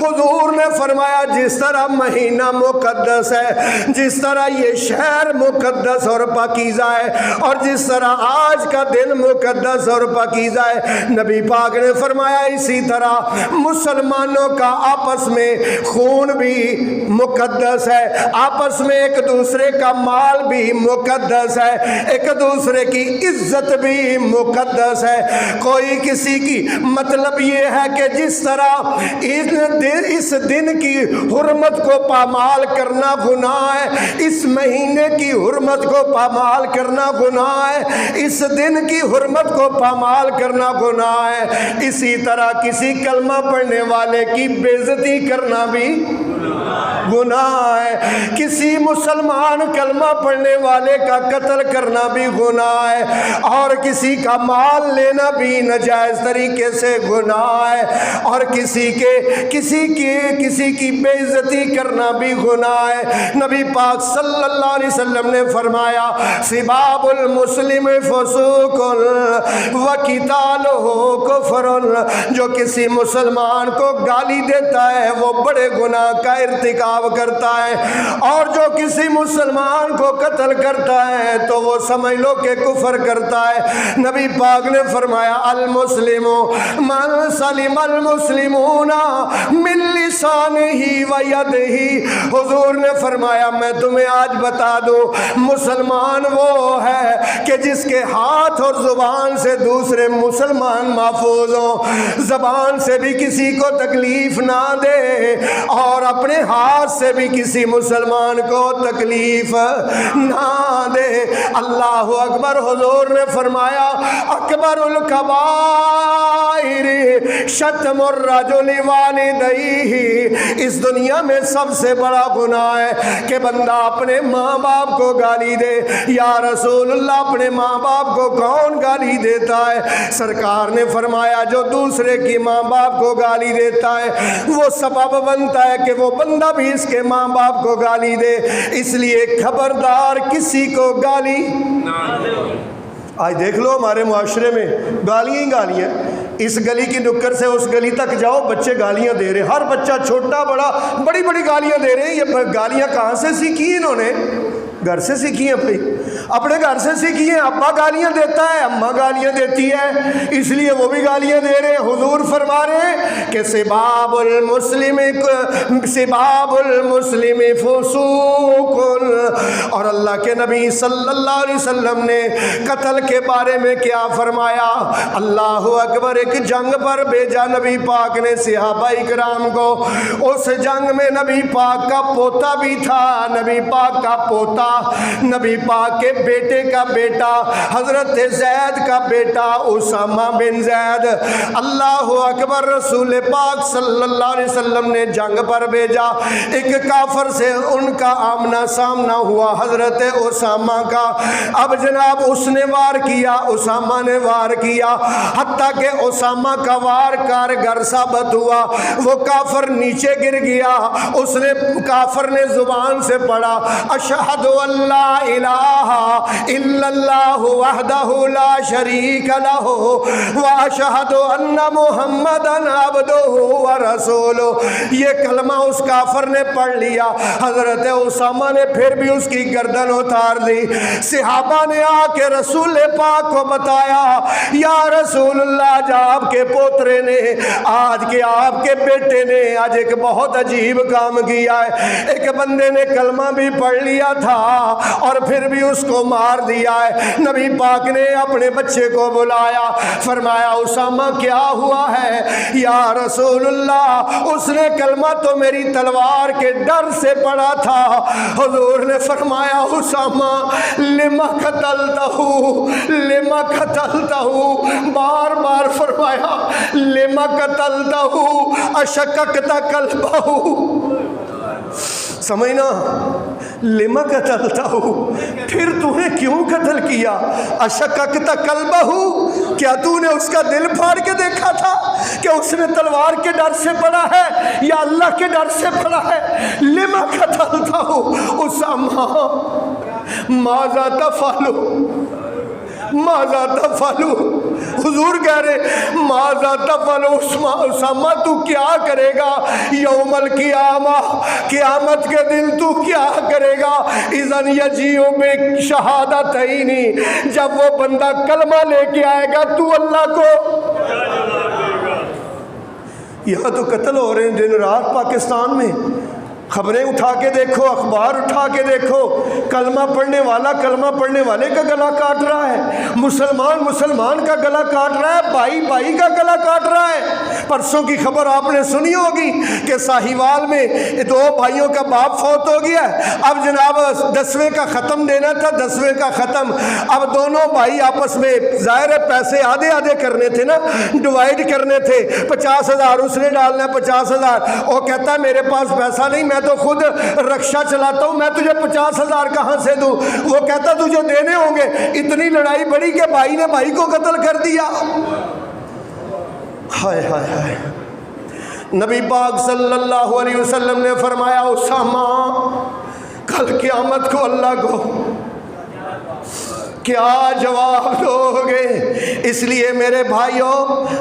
حضور نے فرمایا جس طرح مہینہ مقدس ہے، جس طرح یہ شہر مقدس اور پاکیزہ ہے، اور جس طرح آج کا دن مقدس اور پاکیزہ ہے، نبی پاک نے فرمایا اسی طرح مسلمانوں کا آپس میں خون بھی مقدس ہے، آپس میں ایک دوسرے کا مال بھی مقدس ہے، ایک دوسرے کی عزت بھی مقدس ہے۔ کوئی کسی کی مطلب یہ ہے کہ جس طرح اس دن کی حرمت کو پامال کرنا گناہ ہے، اس مہینے کی حرمت کو پامال کرنا گناہ ہے، اس دن کی حرمت کو پامال کرنا گناہ ہے، اسی طرح کسی کلمہ پڑھنے والے کی بے عزتی کرنا بھی گناہ ہے، کسی مسلمان کلمہ پڑھنے والے کا قتل کرنا بھی گناہ ہے، اور کسی کا مال لینا بھی ناجائز طریقے سے گناہ ہے، اور کسی کی بے عزتی کرنا بھی گناہ ہے۔ نبی پاک صلی اللہ علیہ وسلم نے فرمایا، سباب المسلم فسوق وقتالہ کفر، جو کسی مسلمان کو گالی دیتا ہے وہ بڑے گناہ کا ارتکاب کرتا ہے، اور جو کسی مسلمان کو قتل کرتا ہے تو وہ سمجھ لو کہ کفر کرتا ہے۔ نبی پاک نے فرمایا، المسلم من سلم المسلمون من لسانہ و یدہ، حضور نے فرمایا میں تمہیں آج بتا دوں، مسلمان وہ ہے کہ جس کے ہاتھ اور زبان سے دوسرے مسلمان محفوظ ہوں، زبان سے بھی کسی کو تکلیف نہ دے اور اپنے ہاتھ سے بھی کسی مسلمان کو تکلیف نہ دے۔ اللہ اکبر۔ حضور نے فرمایا، اکبر الکبائر شتم الرجل والدیہ، اس دنیا میں سب سے بڑا گناہ ہے کہ بندہ اپنے ماں باپ کو گالی دے۔ یا رسول اللہ، اپنے ماں باپ کو کون گالی دیتا ہے؟ سرکار نے فرمایا، جو دوسرے کی ماں باپ کو گالی دیتا ہے وہ سبب بنتا ہے کہ وہ بندہ بھی اس کے ماں باپ کو گالی دے، اس لیے خبردار کسی کو گالی نہ دے۔ آج دیکھ لو ہمارے معاشرے میں گالیاں ہی گالیاں، اس گلی کی نکر سے اس گلی تک جاؤ، بچے گالیاں دے رہے، ہر بچہ چھوٹا بڑا بڑی بڑی گالیاں دے رہے ہیں۔ یہ گالیاں کہاں سے سیکھی انہوں نے؟ گھر سے سیکھی ہیں بھائی، اپنے گھر سے سیکھی ہیں۔ ابا گالیاں دیتا ہے، اماں گالیاں دیتی ہے، اس لیے وہ بھی گالیاں دے رہے ہیں۔ حضور فرما رہے ہیں کہ سباب المسلم فسوق، اور اللہ کے نبی صلی اللہ علیہ وسلم نے قتل کے بارے میں کیا فرمایا؟ اللہ اکبر۔ ایک جنگ پر بھیجا نبی پاک نے صحابہ اکرام کو، اس جنگ میں نبی پاک کا پوتا بھی تھا، نبی پاک کا پوتا نبی پاک کے بیٹے کا بیٹا حضرت زید کا بیٹا اسامہ بن زید، اللہ اکبر، رسول پاک صلی اللہ علیہ وسلم نے جنگ پر بھیجا، ایک کافر سے ان کا آمنا سامنا ہوا حضرت اسامہ کا۔ اب جناب اس نے وار کیا، اسامہ نے وار کیا، حتیٰ کہ اسامہ کا وار کارگر ثابت ہوا، وہ کافر نیچے گر گیا۔ اس نے کافر نے زبان سے پڑھا اشہد ان لا الہ الا اللہ وحدہ لا شریک لہ واشہد ان محمدا عبدہ ورسولہ۔ یہ کلمہ اس کافر نے پڑھ لیا، حضرت اسامہ نے پھر بھی اس کی گردن اتار دی۔ صحابہ نے آ کے رسول پاک کو بتایا، یا رسول اللہ، جا آپ کے پوترے نے، آج کے آپ کے بیٹے نے آج ایک بہت عجیب کام کیا ہے، ایک بندے نے کلمہ بھی پڑھ لیا تھا اور پھر بھی اس کو مار دیا ہے۔ نبی پاک نے اپنے بچے کو بلایا، فرمایا اسامہ کیا ہوا ہے؟ یا رسول اللہ، اس نے کلمہ تو میری تلوار کے ڈر سے پڑھا تھا۔ حضور نے فرمایا اسامہ لما قتلتہ، لما قتلتہ، بار بار فرمایا لما قتلتہ اشککت قلبہ، سمجھنا، لما قتلتہ، پھر تمہیں کیوں قتل کیا؟ اشککت قلبہ، کیا تو نے اس کا دل پھاڑ کے دیکھا تھا کہ اس نے تلوار کے ڈر سے پڑا ہے یا اللہ کے ڈر سے پڑا ہے؟ لما قتلتہ اسامہ، ماذا تفعلوا، ماذا تفعلوا، حضور کہہ رہے ماذا تفعلوا، اسامہ تو کیا کرے گا یوم القیامہ، قیامت کے دن تو کیا کرے گا؟ اذن یجیء بشہادتین، جب وہ بندہ کلمہ لے کے آئے گا تو اللہ کو، یہاں تو قتل ہو رہے ہیں دن رات پاکستان میں، خبریں اٹھا کے دیکھو، اخبار اٹھا کے دیکھو، کلمہ پڑھنے والا کلمہ پڑھنے والے کا گلا کاٹ رہا ہے، مسلمان مسلمان کا گلا کاٹ رہا ہے، بھائی بھائی کا گلا کاٹ رہا ہے۔ پرسوں کی خبر آپ نے سنی ہوگی کہ ساہیوال میں دو بھائیوں کا باپ فوت ہو گیا ہے، اب جناب 10ویں کا ختم دینا تھا، 10ویں کا ختم، اب دونوں بھائی آپس میں ظاہر ہے پیسے آدھے آدھے کرنے تھے نا، ڈیوائیڈ کرنے تھے، 50,000 اس نے ڈالنا ہے 50,000، وہ کہتا ہے میرے پاس پیسہ نہیں، میں تو خود رکشہ چلاتا ہوں، میں تجھے 50,000 کہاں سے دوں؟ وہ کہتا تجھے دینے ہوں گے۔ اتنی لڑائی بڑی کہ بھائی نے بھائی کو قتل کر دیا۔ ہائے ہائے ہائے، نبی پاک صلی اللہ علیہ وسلم نے فرمایا اسامہ کل قیامت کو اللہ کو کیا جواب دو گے؟ اس لیے میرے بھائیوں،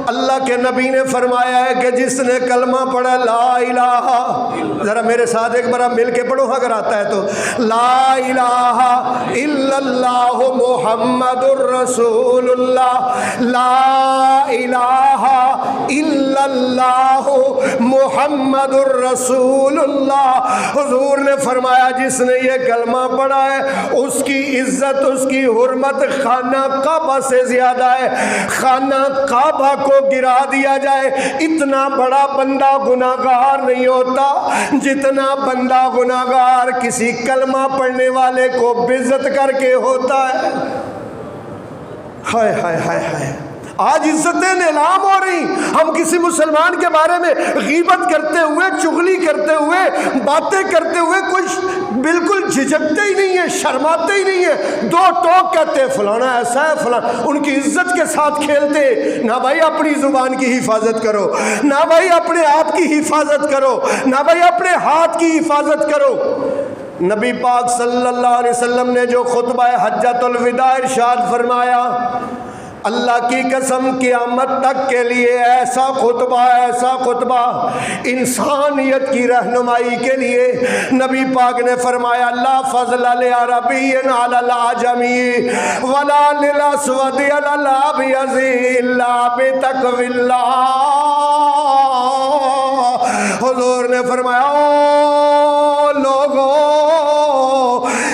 اللہ کے نبی نے فرمایا ہے کہ جس نے کلمہ پڑھا لا الہ، ذرا میرے ساتھ ایک بار مل کے پڑھو اگر آتا ہے تو، لا الہ الا اللہ محمد الرسول اللہ، لا الہ الا اللہ محمد الرسول اللہ۔ حضور نے فرمایا جس نے یہ کلمہ پڑھا ہے اس کی عزت، اس کی حرمت خانہ کعبہ سے زیادہ ہے، خانہ کعبہ کو گرا دیا جائے اتنا بڑا بندہ گناہگار نہیں ہوتا جتنا بندہ گناہگار کسی کلمہ پڑھنے والے کو بےعزت کر کے ہوتا ہے۔ ہائے ہائے ہائے ہائے، آج عزتیں نیلام ہو رہی، ہم کسی مسلمان کے بارے میں غیبت کرتے ہوئے، چغلی کرتے ہوئے، باتیں کرتے ہوئے کوئی بالکل جھجکتے ہی نہیں ہے، شرماتے ہی نہیں ہے، دو ٹوک کہتے ہیں فلانا ایسا ہے فلانا، ان کی عزت کے ساتھ کھیلتے۔ نہ بھائی اپنی زبان کی حفاظت کرو، نہ بھائی اپنے آپ کی حفاظت کرو، نہ بھائی اپنے ہاتھ کی حفاظت کرو۔ نبی پاک صلی اللہ علیہ وسلم نے جو خطبہ حجۃ الوداع ارشاد فرمایا، اللہ کی قسم قیامت تک کے لیے ایسا خطبہ انسانیت کی رہنمائی کے لیے نبی پاک نے فرمایا لا فضل لعربی علی العجمی ولا للاسود علی الابیض الا بتقوی اللہ۔ حضور نے فرمایا او لوگوں،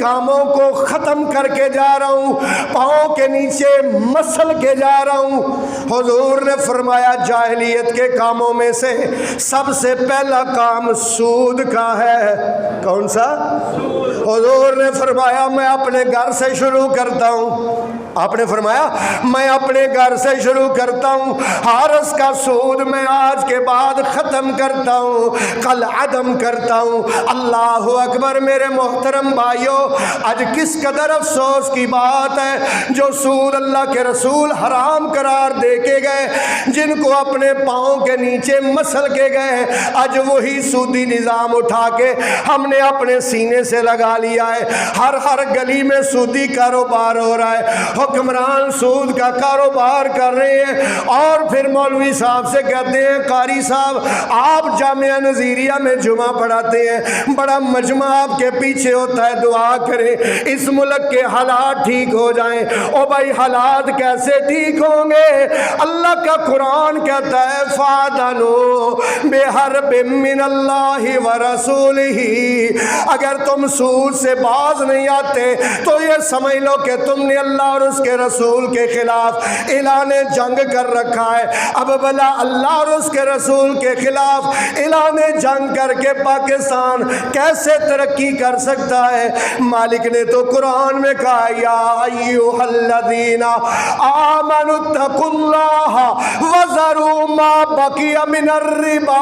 کاموں کو ختم کر کے جا رہا ہوں، پاؤں کے نیچے مسل کے جا رہا ہوں۔ حضور نے فرمایا جاہلیت کے کاموں میں سے سب سے پہلا کام سود کا ہے۔ کون سا؟ حضور نے فرمایا میں اپنے گھر سے شروع کرتا ہوں۔ آپ نے فرمایا میں اپنے گھر سے شروع کرتا ہوں، حارس کا سود میں آج کے بعد ختم کرتا ہوں، کل عدم کرتا ہوں۔ اللہ اکبر۔ میرے محترم بھائیوں، آج کس قدر افسوس کی بات ہے، جو سود اللہ کے رسول حرام قرار دے کے گئے، جن کو اپنے پاؤں کے نیچے مسل کے گئے، آج وہی سودی نظام اٹھا کے ہم نے اپنے سینے سے لگا لیا ہے۔ ہر گلی میں سودی کاروبار ہو رہا ہے، حکمران سود کا کاروبار کر رہے ہیں، اور پھر مولوی صاحب سے کہتے ہیں قاری صاحب آپ جامعہ نظیریہ میں جمعہ پڑھاتے ہیں، بڑا مجمع آپ کے پیچھے ہوتا ہے، دعا کریں اس ملک کے حالات ٹھیک ہو جائیں۔ او بھائی حالات کیسے ٹھیک ہوں گے؟ اللہ کا قرآن کہتا ہے فَآذَنُوا بِحَرْبٍ مِّنَ اللَّهِ وَرَسُولِهِ۔ اگر تم سود سے باز نہیں آتے تو یہ سمجھ لو کہ تم نے اللہ اور اس کے رسول کے خلاف اعلان جنگ کر رکھا ہے۔ اب بلا اللہ اور اس کے رسول کے خلاف اعلان جنگ کر کے پاکستان کیسے ترقی کر سکتا ہے؟ مالک نے تو قرآن میں کہا یا ایھا الذین آمنوا اتقوا اللہ وذروا ما بقی من الربا۔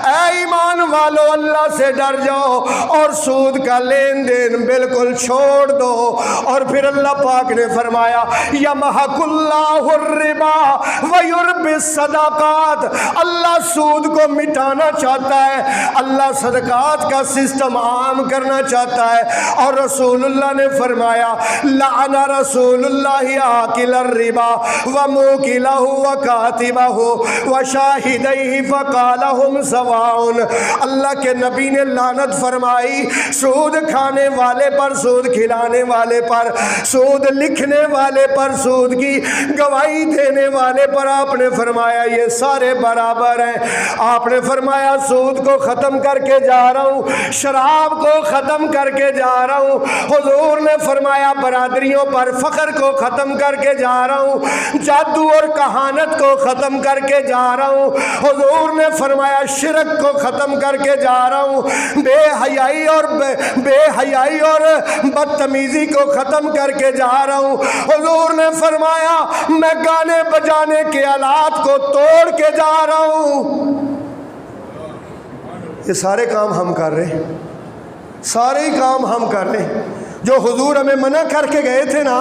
اے ایمان والو اللہ سے ڈر جاؤ اور سود کا لین دین بالکل چھوڑ دو۔ اور پھر اللہ پاک نے فرمایا یمحق اللہ الربا ویربی الصدقات۔ اللہ سود کو مٹانا چاہتا ہے، اللہ صدقات کا سسٹم عام کرنا چاہتا ہے۔ اور رسول اللہ نے فرمایا لعن رسول اللہ آکل الربا وموکلہ وکاتبہ وشاہدیہ فقال ہم سواء۔ اللہ کے نبی نے لعنت فرمائی سود کھانے والے پر، سود کھلانے والے پر، سود لکھنے والے پر، سود کی گواہی دینے والے پر۔ آپ نے فرمایا یہ سارے برابر ہیں۔ آپ نے فرمایا سود کو ختم کر کے جا رہا ہوں، شراب کو ختم کر کے جا رہا ہوں۔ حضور نے فرمایا برادریوں پر فخر کو ختم کر کے جا رہا ہوں، جادو اور کہانت کو ختم کر کے جا رہا ہوں۔ حضور نے فرمایا شرک کو ختم کر کے جا رہا ہوں، بے حیائی اور بدتمیزی کو ختم کر کے جا رہا ہوں۔ حضور نے فرمایا میں گانے بجانے کے آلات کو توڑ کے جا رہا ہوں۔ یہ سارے کام ہم کر رہے ہیں، سارے ہی کام ہم کر رہے ہیں۔ جو حضور ہمیں منع کر کے گئے تھے نا،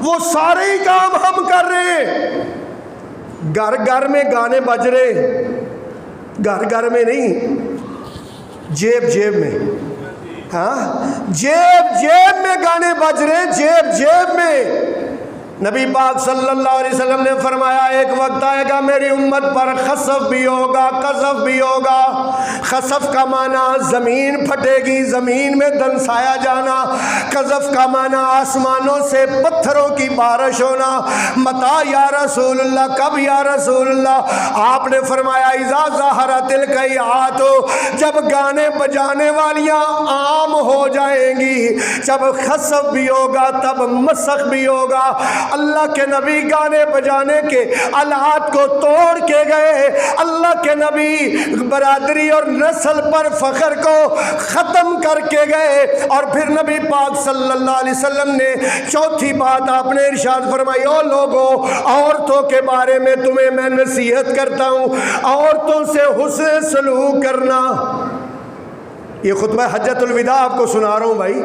وہ سارے ہی کام ہم کر رہے ہیں۔ گھر گھر میں گانے بج رہے، گھر گھر میں نہیں، جیب جیب میں، ہاں جیب جیب میں گانے بج رہے، جیب جیب میں۔ نبی پاک صلی اللہ علیہ وسلم نے فرمایا ایک وقت آئے گا میری امت پر خسف بھی ہوگا، قذف بھی ہوگا۔ خسف کا معنی زمین پھٹے گی، زمین میں دنسایا جانا۔ قذف کا معنی آسمانوں سے پتھروں کی بارش ہونا۔ متا یا رسول اللہ، کب یا رسول اللہ؟ آپ نے فرمایا اذا ظہرت القیعات، جب گانے بجانے والیاں عام ہو جائیں گی، جب خسف بھی ہوگا تب مسخ بھی ہوگا۔ اللہ کے نبی گانے بجانے کے آلات کو توڑ کے گئے، اللہ کے نبی برادری اور نسل پر فخر کو ختم کر کے گئے۔ اور پھر نبی پاک صلی اللہ علیہ وسلم نے چوتھی بات آپ نے ارشاد فرمائی، او لوگوں عورتوں کے بارے میں تمہیں میں نصیحت کرتا ہوں، عورتوں سے حسن سلوک کرنا۔ یہ خطبہ حجت الوداع آپ کو سنا رہا ہوں بھائی۔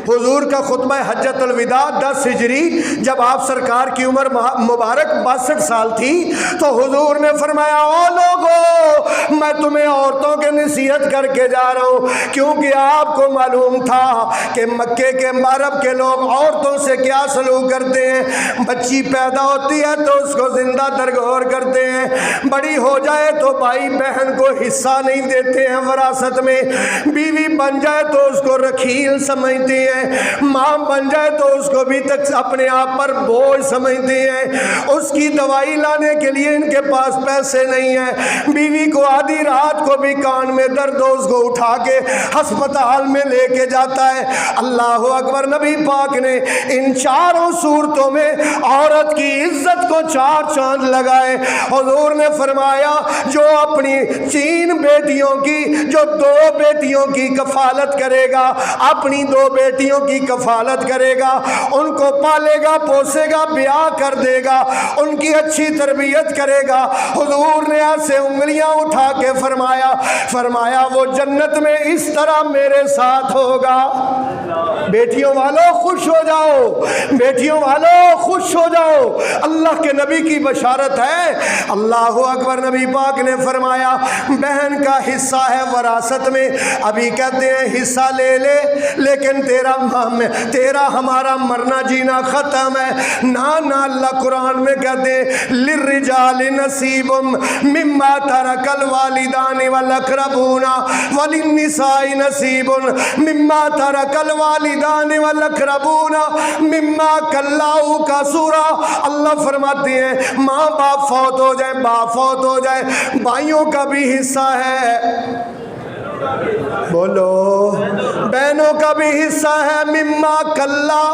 حضور کا خطبہ حجت الوداع 10 ہجری، جب آپ سرکار کی عمر مبارک 62 سال تھی، تو حضور نے فرمایا او لوگو میں تمہیں عورتوں کے نصیحت کر کے جا رہا ہوں، کیونکہ آپ کو معلوم تھا کہ مکے کے عرب کے لوگ عورتوں سے کیا سلوک کرتے ہیں۔ بچی پیدا ہوتی ہے تو اس کو زندہ درگور کرتے ہیں، بڑی ہو جائے تو بھائی بہن کو حصہ نہیں دیتے ہیں وراثت میں، بیوی بن جائے تو اس کو رکھیل سمجھتے ہیں، ماں بن جائے تو اس کو بھی تک اپنے آپ پر بوجھ سمجھتے ہیں۔ اس کی دوائی لانے کے لیے ان کے پاس پیسے نہیں ہیں، بیوی کو آدھی رات کو بھی کان میں درد ہو اس کو اٹھا کے ہسپتال میں لے کے جاتا ہے۔ اللہ اکبر، نبی پاک نے ان چاروں صورتوں میں عورت کی عزت کو چار چاند لگائے۔ حضور نے فرمایا جو اپنی 3 بیٹیوں کی، جو 2 بیٹیوں کی کفالت کرے گا، اپنی 2 بیٹیوں کی کفالت کرے گا، ان کو پالے گا، پوسے گا، بیاہ کر دے گا، ان کی اچھی تربیت کرے گا، حضور نے ایسے انگلیاں اٹھا کے فرمایا وہ جنت میں اس طرح میرے ساتھ ہوگا۔ بیٹیوں والوں خوش ہو جاؤ، بیٹیوں والوں خوش ہو جاؤ، اللہ کے نبی کی بشارت ہے۔ اللہ اکبر، نبی پاک نے فرمایا بہن کا حصہ ہے وراثت میں، ابھی کہتے ہیں حصہ لے لے لیکن تیرا ہمارا مرنا جینا ختم ہے۔ نہ اللہ قرآن میں کہتے ہیں للرجال نصیب مما ترک الوالدان والاقربون وللنساء نصیب مما ترک الوالدان والاقربون مما کلا او کسورا۔ اللہ فرماتے ہیں ماں باپ فوت ہو جائے، باپ فوت ہو جائے، بھائیوں کا بھی حصہ ہے، بولو بہنوں کا بھی حصہ ہے، مما کلا،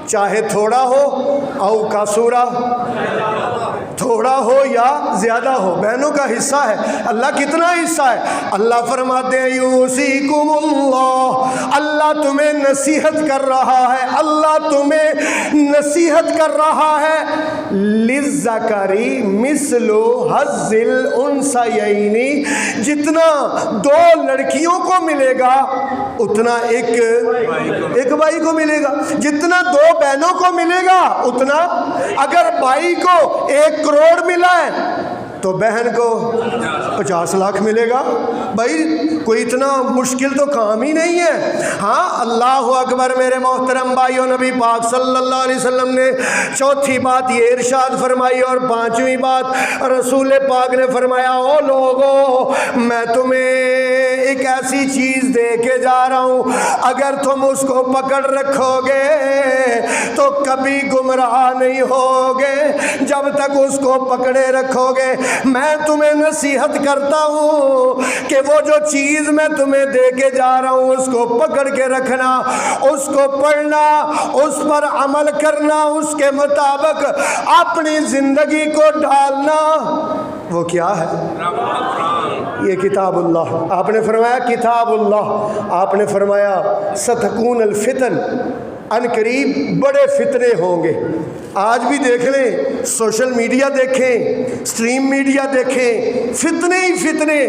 چاہے تھوڑا ہو او کسورا، تھوڑا ہو یا زیادہ ہو، بہنوں کا حصہ ہے۔ اللہ کتنا حصہ ہے؟ اللہ فرماتے ہیں یوصیکم اللہ، اللہ تمہیں نصیحت کر رہا ہے، اللہ تمہیں نصیحت کر رہا ہے، للذکری مثل حظ الانثیین، جتنا 2 لڑکیوں کو ملے گا اتنا ایک بھائی کو ملے گا، جتنا 2 بہنوں کو ملے گا اتنا، اگر بھائی کو 1 کروڑ ملا ہے تو بہن کو 50 لاکھ ملے گا۔ بھائی کوئی اتنا مشکل تو کام ہی نہیں ہے۔ ہاں اللہ اکبر میرے محترم بھائیوں، نبی پاک صلی اللہ علیہ وسلم نے 4تھی بات یہ ارشاد فرمائی، اور 5ویں بات رسول پاک نے فرمایا او لوگو میں تمہیں ایک ایسی چیز دے کے جا رہا ہوں، اگر تم اس کو پکڑ رکھو گے تو کبھی گمراہ نہیں ہوگے، جب تک اس کو پکڑے رکھو گے۔ میں تمہیں نصیحت کرتا ہوں کہ وہ جو چیز میں تمہیں دے کے جا رہا ہوں اس کو پکڑ کے رکھنا، اس کو پڑھنا، اس پر عمل کرنا، اس کے مطابق اپنی زندگی کو ڈھالنا۔ وہ کیا ہے؟ یہ کتاب اللہ۔ آپ نے فرمایا کتاب اللہ، آپ نے فرمایا ستکون الفتن، ان قریب بڑے فتنے ہوں گے۔ آج بھی دیکھ لیں، سوشل میڈیا دیکھیں، سٹریم میڈیا دیکھیں، فتنے ہی فتنے۔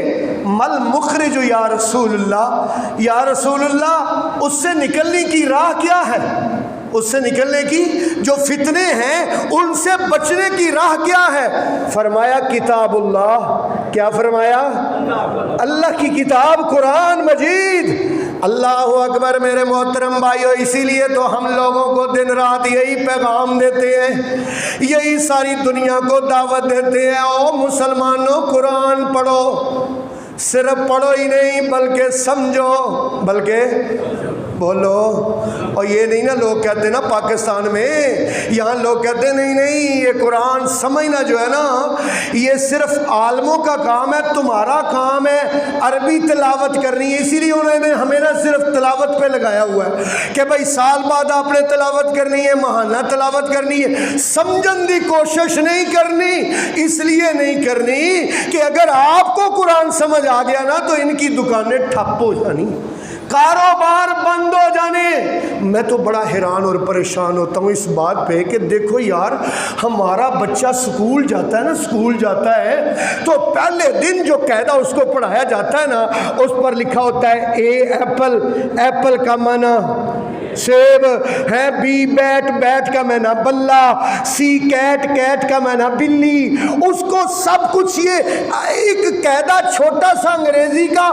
مل مخرج یا رسول اللہ، یا رسول اللہ اس سے نکلنے کی راہ کیا ہے؟ اس سے نکلنے کی جو فتنے ہیں ان سے بچنے کی راہ کیا ہے؟ فرمایا کتاب اللہ۔ کیا فرمایا؟ اللہ کی کتاب قرآن مجید۔ اللہ اکبر میرے محترم بھائیو، اسی لیے تو ہم لوگوں کو دن رات یہی پیغام دیتے ہیں، یہی ساری دنیا کو دعوت دیتے ہیں، او مسلمانوں قرآن پڑھو، صرف پڑھو ہی نہیں بلکہ سمجھو، بلکہ بولو۔ اور یہ نہیں نا لوگ کہتے نا پاکستان میں، یہاں لوگ کہتے نہیں یہ قرآن سمجھنا جو ہے نا یہ صرف عالموں کا کام ہے، تمہارا کام ہے عربی تلاوت کرنی ہے۔ اسی لیے انہوں نے ہمیں نا صرف تلاوت پہ لگایا ہوا ہے کہ بھائی سال بعد آپ نے تلاوت کرنی ہے، ماہانہ تلاوت کرنی ہے، سمجھن دی کوشش نہیں کرنی۔ اس لیے نہیں کرنی کہ اگر آپ کو قرآن سمجھ آ گیا نا تو ان کی دکانیں ٹھپ ہو جانی، کاروبار بند ہو جانے۔ میں تو بڑا حیران اور پریشان ہوتا ہوں اس بات پہ کہ دیکھو یار، ہمارا بچہ سکول جاتا ہے نا، سکول جاتا ہے تو پہلے دن جو قاعدہ اس کو پڑھایا جاتا ہے نا اس پر لکھا ہوتا ہے اے ایپل، ایپل کا معنی سیب ہے، بی بیٹ، بیٹ کا معنی بلہ، سی کیٹ، کیٹ کا معنی بلی۔ اس کو سب کچھ یہ ایک قاعدہ چھوٹا سا انگریزی کا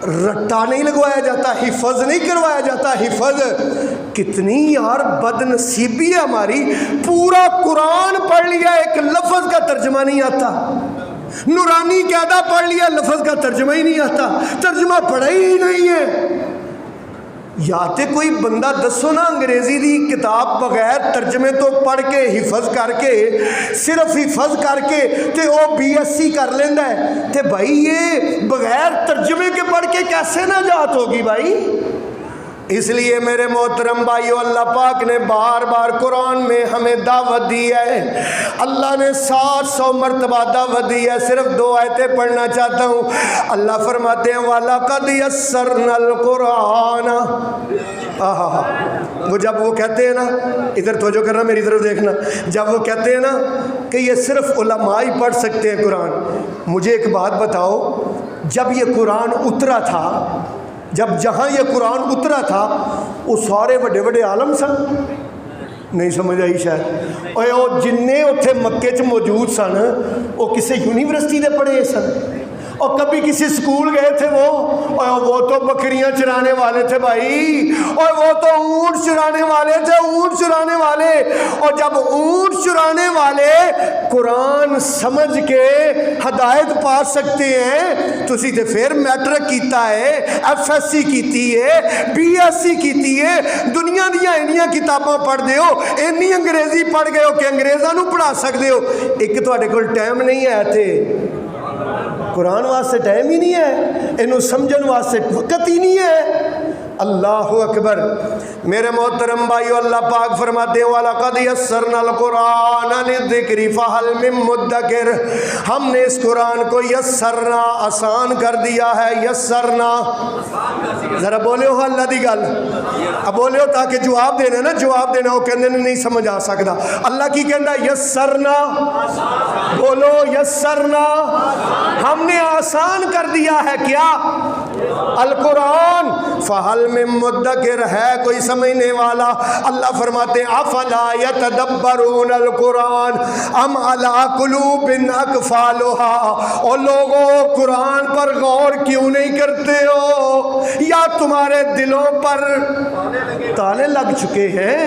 رٹا نہیں لگوایا جاتا، حفظ نہیں کروایا جاتا۔ حفظ کتنی یار بد نصیبی ہے ہماری، پورا قرآن پڑھ لیا ایک لفظ کا ترجمہ نہیں آتا، نورانی قاعدہ پڑھ لیا لفظ کا ترجمہ ہی نہیں آتا، ترجمہ پڑھا ہی نہیں ہے۔ یا تے کوئی بندہ دسو نا انگریزی دی کتاب بغیر ترجمے تو پڑھ کے حفظ کر کے صرف حفظ کر کے تے وہ BSc کر لینا ہے، تے بھائی یہ بغیر ترجمے کے پڑھ کے کیسے نجات ہوگی بھائی؟ اس لیے میرے محترم بھائیو، اللہ پاک نے بار بار قرآن میں ہمیں دعوت دی ہے، اللہ نے 700 مرتبہ دعوت دی ہے۔ صرف 2 آیتیں پڑھنا چاہتا ہوں۔ اللہ فرماتے ہیں وَلَقَدْ يَسَّرْنَا الْقُرْآنَ، وہ جب وہ کہتے ہیں نا، ادھر توجہ کرنا، میری طرف دیکھنا، جب وہ کہتے ہیں نا کہ یہ صرف علماء ہی پڑھ سکتے ہیں قرآن، مجھے ایک بات بتاؤ، جب یہ قرآن اترا تھا، جہاں یہ قرآن اترا تھا، وہ سارے بڑے بڑے عالم سن؟ نہیں سمجھ آئی شاید۔ اور وہ جننے اتھے مکے چ موجود سن وہ کسی یونیورسٹی دے پڑھے سن، اور کبھی کسی سکول گئے تھے وہ تو بکریاں چرانے والے تھے بھائی، اور وہ تو اونٹ چرانے والے تھے، اونٹ چرانے والے۔ اور جب اونٹ چرانے والے قرآن سمجھ کے ہدایت پا سکتے ہیں، تو اسی تے پھر میٹرک کیتا ہے، FSc کیتی ہے، BSc کیتی ہے، دنیا دیا اینیاں کتاباں پڑھ دے ہو، اینی انگریزی پڑھ گئے ہو کہ انگریزاں نو پڑھا سکتے ہو، ایک تو کول ٹائم نہیں ہے تھے، قرآن واسطے ٹائم ہی نہیں ہے، انہوں سمجھن واسطے وقت ہی نہیں ہے۔ اللہ اکبر۔ میرے محترم بھائیو، اللہ پاک فرماتے ہیں وَلَقَدْ يَسَّرْنَا الْقُرْآنَ لِلذِّكْرِ فَهَلْ مِن مُدَّكِرٍ، ہم نے اس قرآن کو یسرنا، آسان کر دیا ہے۔ یسرنا، ذرا بولے ہو اللہ دی گل، اب بولے ہو تاکہ جواب دینا نا، جواب دینا ہو کہنے نہیں سمجھ آ سکتا، اللہ کی کہنا یسرنا، بولو یسرنا، ہم نے آسان کر دیا ہے کیا؟ القرآن۔ فَهَلْ مِن مُدَّكِرٍ، ہے کوئی سمجھنے والا؟ اللہ فرماتے ہیں افلا یتدبرون القرآن ام علی قلوب اقفالها، اور لوگوں قرآن پر غور کیوں نہیں کرتے ہو؟ یا تمہارے دلوں پر تالے لگ چکے ہیں،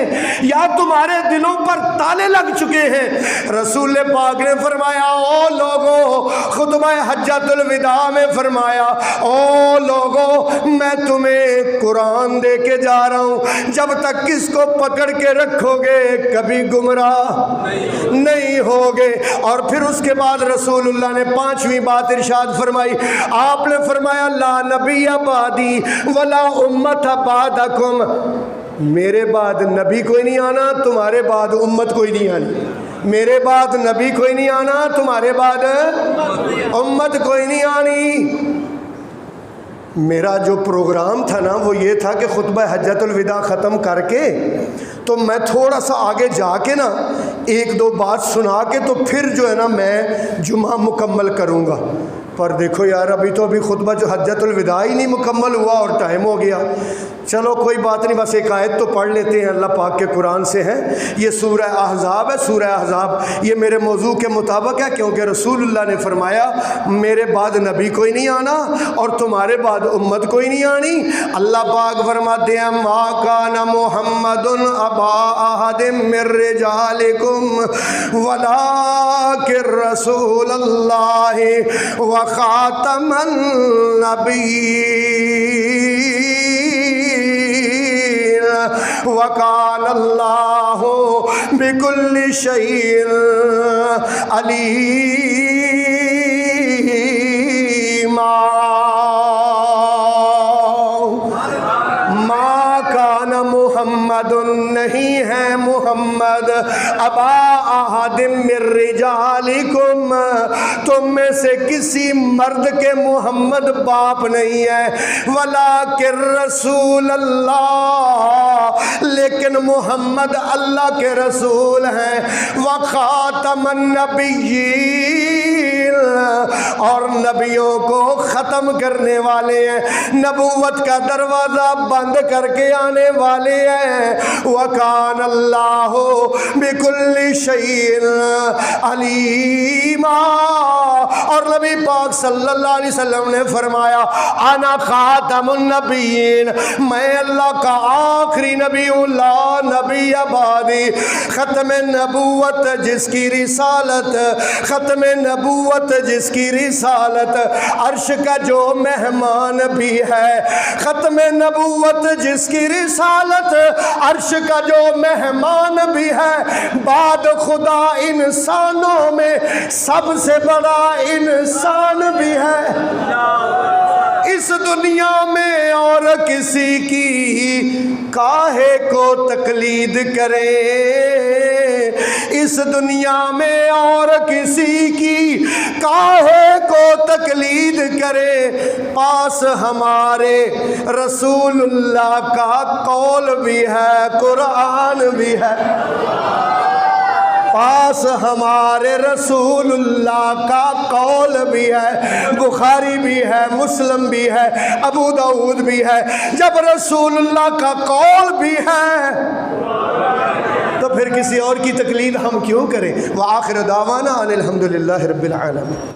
یا تمہارے دلوں پر تالے لگ چکے ہیں۔ رسول پاک نے فرمایا او لوگوں، خطبہ حجۃ الوداع میں فرمایا او لوگوں، میں تمہیں قرآن دے کے جا رہا ہوں، جب تک کس کو پکڑ کے رکھو گے کبھی گمراہ نہیں ہوگے۔ اور پھر اس کے بعد رسول اللہ نے 5ویں بات ارشاد فرمائی، آپ نے فرمایا لا نبی بعدی ولا امت بعدکم، میرے بعد نبی کوئی نہیں آنا، تمہارے بعد امت کوئی نہیں آنی، میرے بعد نبی کوئی نہیں آنا، تمہارے بعد امت کوئی نہیں آنی۔ میرا جو پروگرام تھا نا وہ یہ تھا کہ خطبہ حجۃ الوداع ختم کر کے تو میں تھوڑا سا آگے جا کے نا 1-2 بات سنا کے تو پھر جو ہے نا میں جمعہ مکمل کروں گا، پر دیکھو یار ابھی خطبہ جو حجۃ الوداع ہی نہیں مکمل ہوا اور ٹائم ہو گیا۔ چلو کوئی بات نہیں، بس ایک آیت تو پڑھ لیتے ہیں، اللہ پاک کے قرآن سے ہے، یہ سورہ احزاب ہے۔ سورہ احزاب یہ میرے موضوع کے مطابق ہے، کیونکہ رسول اللہ نے فرمایا میرے بعد نبی کوئی نہیں آنا اور تمہارے بعد امت کوئی نہیں آنی۔ اللہ پاک فرماتے ہیں ما کان محمد ابا احد من رجالکم ولکن رسول اللہ وخاتم النبیین وَكَانَ اللَّهُ بِكُلِّ شَيْءٍ عَلِيمًا۔ ما کان محمد، نہیں ہے محمد، ابا احد من رجالکم، تم میں سے کسی مرد کے محمد باپ نہیں ہے، ولیکن رسول اللہ، لیکن محمد اللہ کے رسول ہیں، وخاتم النبیین، اور نبیوں کو ختم کرنے والے ہیں، نبوت کا دروازہ بند کر کے آنے والے ہیں۔ وَكَانَ اللَّهُ بِكُلِّ شَيْءٍ عَلِيمًا، اور نبی پاک صلی اللہ علیہ وسلم نے فرمایا انا خاتم النبیین، میں اللہ کا آخری نبی ہوں، لا نبی بعدی۔ ختم نبوت جس کی رسالت، ختم نبوت نبوت جس کی رسالت عرش کا جو مہمان بھی ہے، ختم نبوت جس کی رسالت عرش کا جو مہمان بھی ہے، بعد خدا انسانوں میں سب سے بڑا انسان بھی ہے۔ اس دنیا میں اور کسی کی کاہے کو تقلید کرے، اس دنیا میں اور کسی کی کاہے کو تقلید کرے، پاس ہمارے رسول اللہ کا قول بھی ہے، قرآن بھی ہے۔ پاس ہمارے رسول اللہ کا قول بھی ہے، بخاری بھی ہے، مسلم بھی ہے، ابو داؤد بھی ہے۔ جب رسول اللہ کا قول بھی ہے تو پھر کسی اور کی تقلید ہم کیوں کریں؟ وآخر دعوانا ان الحمدللہ رب العالمین۔